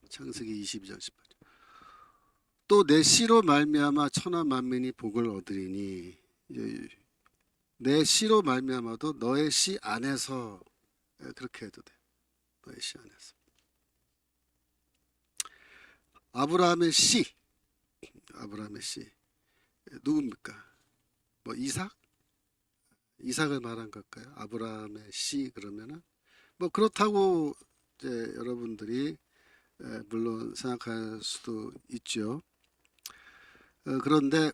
창세기 22장 18절. 또 내 씨로 말미암아 천하 만민이 복을 얻으리니. 내 씨로 말미암아도 너의 씨 안에서 그렇게 해도 돼. 너의 씨 안에서. 아브라함의 씨 누굽니까? 뭐 이삭을 말한 걸까요? 아브라함의 씨 그러면은 뭐 그렇다고 이제 여러분들이 물론 생각할 수도 있죠. 그런데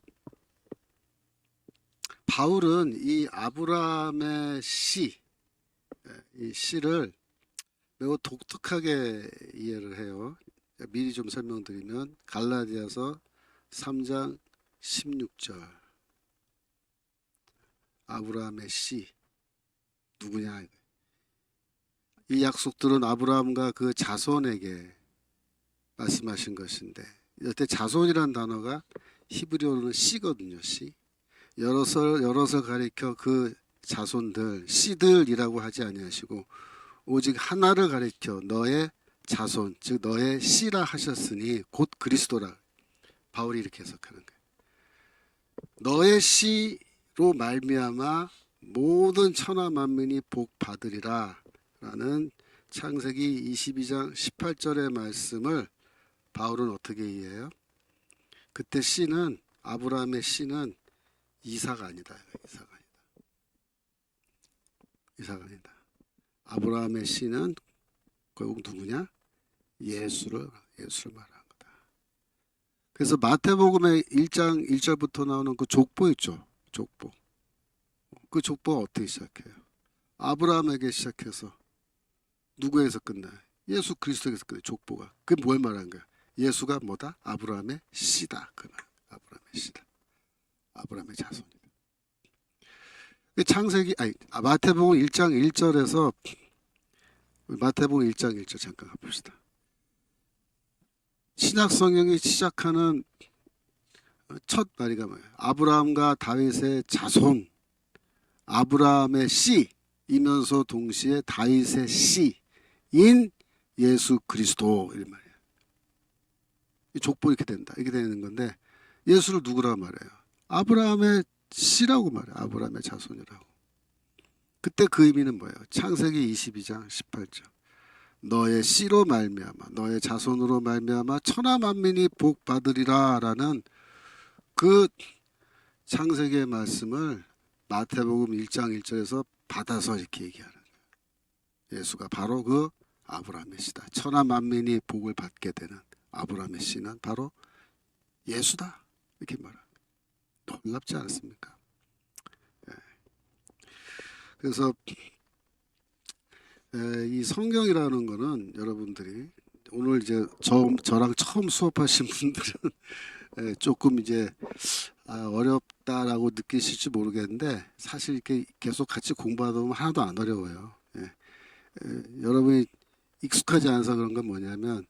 바울은 이 아브라함의 이 씨를 매우 독특하게 이해를 해요. 미리 좀 설명드리면 갈라디아서 3장 16절 아브라함의 씨 누구냐? 이 약속들은 아브라함과 그 자손에게 말씀하신 것인데 이때 자손이란 단어가 히브리어로는 씨거든요. 씨. 여럿을 가리켜 그 자손들 씨들이라고 하지 아니하시고 오직 하나를 가리켜 너의 자손 즉 너의 씨라 하셨으니 곧 그리스도라. 바울이 이렇게 해석하는 거예요. 너의 씨로 말미암아 모든 천하 만민이 복 받으리라 라는 창세기 22장 18절의 말씀을 바울은 어떻게 이해해요? 그때 씨는 아브라함의 씨는 이사가 아니다. 이사가 아니다. 아브라함의 씨는 결국 누구냐? 예수를 말하는 거다. 그래서 마태복음의 1장 1절부터 나오는 그 족보 있죠. 족보. 그 족보가 어떻게 시작해요? 아브라함에게 시작해서 누구에서 끝나요? 예수 그리스도에서 끝나요. 족보가. 그게 뭘 말하는 거야? 예수가 뭐다? 아브라함의 씨다. 그 말. 아브라함의 씨다. 아브라함의 자손이다. 창세기 아니 마태복음 1장 1절에서 마태복음 1장 1절 잠깐 가봅시다. 신약 성경이 시작하는 첫 말이가 뭐예요? 아브라함과 다윗의 자손, 아브라함의 씨이면서 동시에 다윗의 씨인 예수 그리스도 이 말이에요. 이 족보 이렇게 된다. 이렇게 되는 건데 예수를 누구라고 말해요? 아브라함의 씨라고 말해요. 아브라함의 자손이라고. 그때 그 의미는 뭐예요? 창세기 22장 18절. 너의 씨로 말미암아 너의 자손으로 말미암아 천하 만민이 복 받으리라라는 그 창세기의 말씀을 마태복음 1장 1절에서 받아서 이렇게 얘기하는 거예요. 예수가 바로 그 아브라함의 씨다. 천하 만민이 복을 받게 되는 아브라함의 씨는 바로 예수다. 이렇게 말합니다. 놀랍지 않습니까? 그래서 이 성경이라는 거는 여러분들이 오늘 이제 저랑 처음 수업하신 분들은 조금 이제 어렵다라고 느끼실지 모르겠는데 사실 이렇게 계속 같이 공부하다 보면 하나도 안 어려워요. 여러분이 익숙하지 않아서 그런 건 뭐냐면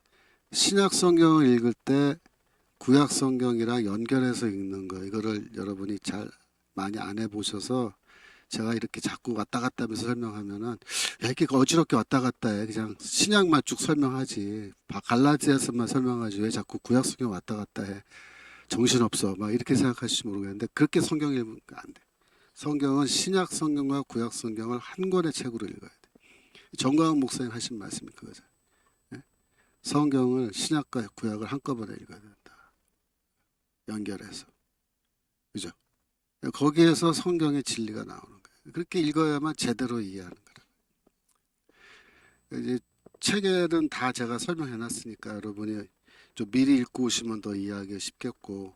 신약 성경을 읽을 때 구약 성경이랑 연결해서 읽는 거 이거를 여러분이 잘 많이 안 해보셔서 제가 이렇게 자꾸 왔다 갔다 하면서 설명하면은 야 이렇게 어지럽게 왔다 갔다 해 그냥 신약만 쭉 설명하지 갈라디아서만 설명하지 왜 자꾸 구약 성경 왔다 갔다 해 정신없어 막 이렇게 생각하실지 모르겠는데 그렇게 성경 읽으면 안 돼. 성경은 신약 성경과 구약 성경을 한 권의 책으로 읽어야 돼. 정광훈 목사님 하신 말씀이 그거죠. 성경을 신약과 구약을 한꺼번에 읽어야 된다. 연결해서. 그죠? 거기에서 성경의 진리가 나오는 거예요. 그렇게 읽어야만 제대로 이해하는 거예요. 이제 책에는 다 제가 설명해 놨으니까 여러분이 좀 미리 읽고 오시면 더 이해하기 쉽겠고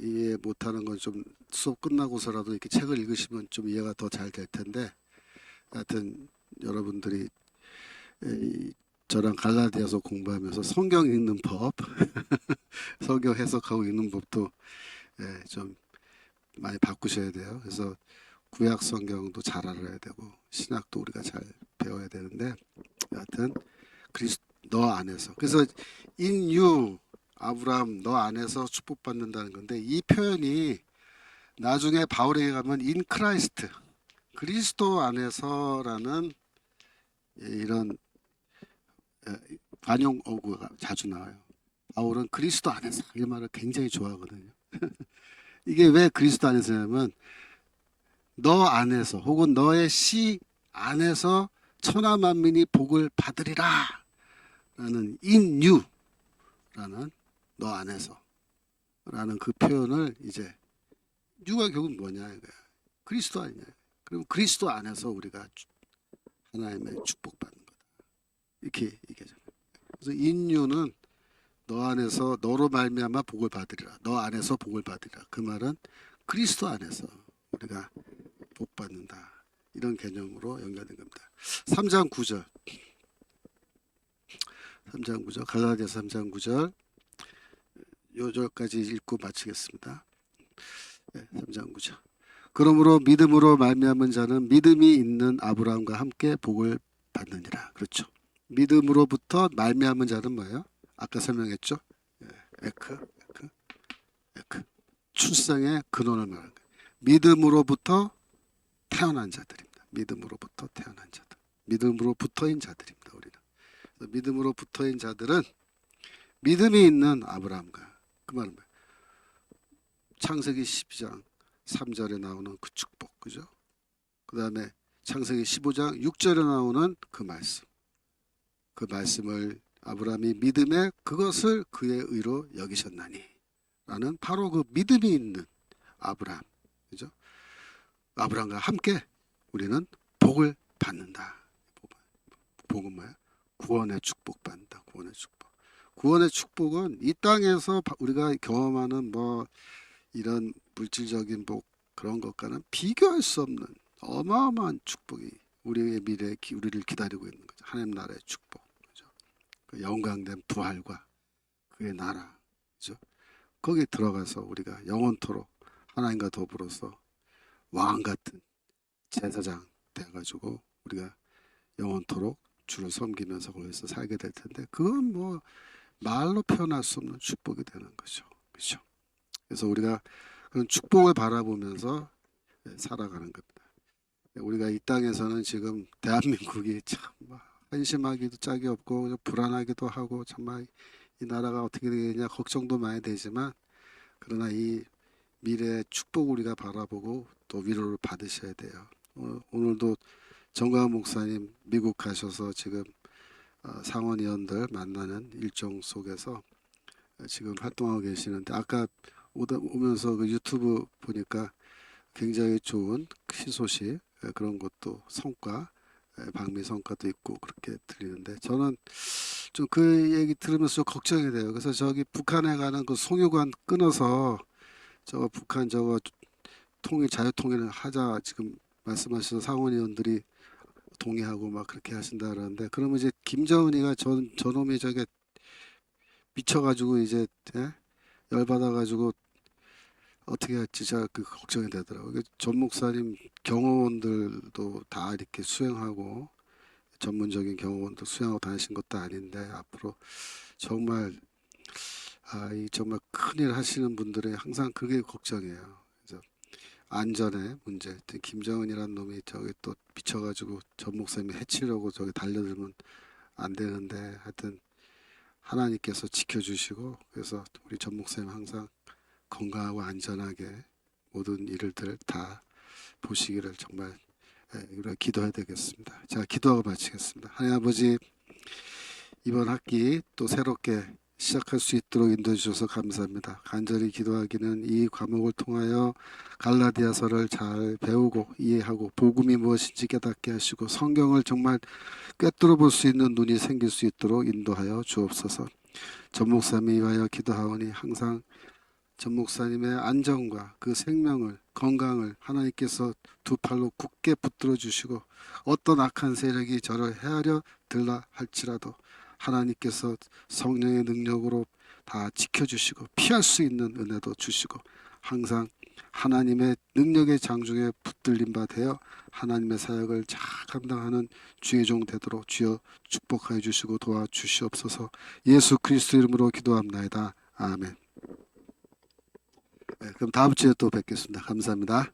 이해 못하는 건 좀 수업 끝나고서라도 이렇게 책을 읽으시면 좀 이해가 더 잘 될 텐데 하여튼 여러분들이 저랑 갈라디아서 공부하면서 성경 읽는 법 성경 해석하고 읽는 법도 좀 많이 바꾸셔야 돼요. 그래서 구약 성경도 잘 알아야 되고 신약도 우리가 잘 배워야 되는데 여하튼 너 안에서 그래서 in you 아브라함 너 안에서 축복받는다는 건데 이 표현이 나중에 바울에게 가면 in Christ 그리스도 안에서라는 이런 관용 어구가 자주 나와요. 바울은 그리스도 안에서 이 말을 굉장히 좋아하거든요. 이게 왜 그리스도 안에서냐면 너 안에서 혹은 너의 씨 안에서 천하 만민이 복을 받으리라 라는 in you 라는 너 안에서 라는 그 표현을 이제 you가 결국 뭐냐 이거야. 그리스도 아니냐. 그럼 그리스도 안에서 우리가 하나님의 축복받는 거다. 이렇게 얘기하잖아요. 그래서 in you는 너 안에서 너로 말미암아 복을 받으리라. 너 안에서 복을 받으리라. 그 말은 그리스도 안에서 우리가 복 받는다. 이런 개념으로 연결된 겁니다. 3장 9절. 3장 9절. 갈라디아서 3장 9절. 요 절까지 읽고 마치겠습니다. 3장 9절. 그러므로 믿음으로 말미암은 자는 믿음이 있는 아브라함과 함께 복을 받느니라. 그렇죠. 믿음으로부터 말미암은 자는 뭐예요? 아까 설명했죠. 에크. 출생의 근원을 말하는 거예요. 믿음으로부터 태어난 자들입니다. 믿음으로부터 태어난 자들. 믿음으로부터인 자들입니다. 우리는. 믿음으로부터인 자들은 믿음이 있는 아브라함과 그 말은 뭐예요? 창세기 12장 3절에 나오는 그 축복. 그죠? 그 다음에 창세기 15장 6절에 나오는 그 말씀. 그 말씀을 아브라함이 믿음에 그것을 그의 의로 여기셨나니 라는 바로 그 믿음이 있는 아브라함. 그죠? 아브라함과 함께 우리는 복을 받는다. 복은 뭐야? 구원의 축복 받는다. 구원의 축복. 구원의 축복은 이 땅에서 우리가 경험하는 뭐 이런 물질적인 복 그런 것과는 비교할 수 없는 어마어마한 축복이 우리의 미래에 우리를 기다리고 있는 거죠. 하나님 나라의 축복, 그죠? 그 영광된 부활과 그의 나라, 그죠? 거기에 들어가서 우리가 영원토록 하나님과 더불어서 왕 같은 제사장 돼가지고 우리가 영원토록 주를 섬기면서 거기서 살게 될 텐데, 그건 뭐 말로 표현할 수 없는 축복이 되는 거죠. 그렇죠? 그래서 우리가 그런 축복을 바라보면서 살아가는 겁니다. 우리가 이 땅에서는 지금 대한민국이 참 한심하기도 짝이 없고 불안하기도 하고, 정말 이 나라가 어떻게 되겠냐 걱정도 많이 되지만, 그러나 이 미래의 축복 우리가 바라보고 또 위로를 받으셔야 돼요. 오늘도 정광훈 목사님 미국 가셔서 지금 상원의원들 만나는 일정 속에서 지금 활동하고 계시는데, 아까 오면서 그 유튜브 보니까 굉장히 좋은 희소식, 그런 것도 성과, 방미 성과도 있고 그렇게 들리는데, 저는 좀 그 얘기 들으면서 좀 걱정이 돼요. 그래서 저기 북한에 가는 그 송유관 끊어서 저 북한 저거 자유통일을 하자 지금 말씀하신 상원의원들이 동의하고 막 그렇게 하신다 그러는데, 그러면 이제 김정은이가 저놈이 저게 미쳐가지고 이제 열받아가지고 어떻게 할지 진짜 그 걱정이 되더라고요. 전 목사님 경호원들도 다 이렇게 수행하고, 전문적인 경호원도 수행하고 다니신 것도 아닌데, 앞으로 정말 이 정말 큰일 하시는 분들의 항상 그게 걱정이에요. 그래서 안전의 문제. 김정은이란 놈이 저기 또 미쳐가지고 전 목사님 해치려고 저기 달려들면 안 되는데, 하여튼 하나님께서 지켜주시고, 그래서 우리 전 목사님 항상 건강하고 안전하게 모든 일들 다 보시기를 정말 우리가 기도해야 되겠습니다. 자, 기도하고 마치겠습니다. 하나님 아버지, 이번 학기 또 새롭게 시작할 수 있도록 인도해 주셔서 감사합니다. 간절히 기도하기는 이 과목을 통하여 갈라디아서를 잘 배우고 이해하고 복음이 무엇인지 깨닫게 하시고, 성경을 정말 꿰뚫어 볼 수 있는 눈이 생길 수 있도록 인도하여 주옵소서. 전 목사님을 위하여 기도하오니 항상 전 목사님의 안전과 그 생명을, 건강을 하나님께서 두 팔로 굳게 붙들어 주시고, 어떤 악한 세력이 저를 헤아려 들라 할지라도 하나님께서 성령의 능력으로 다 지켜주시고 피할 수 있는 은혜도 주시고, 항상 하나님의 능력의 장중에 붙들림 바 되어 하나님의 사역을 잘 감당하는 주의 종 되도록 주여 축복하여 주시고 도와주시옵소서. 예수 그리스도 이름으로 기도합나이다. 아멘. 그럼 다음 주에 또 뵙겠습니다. 감사합니다.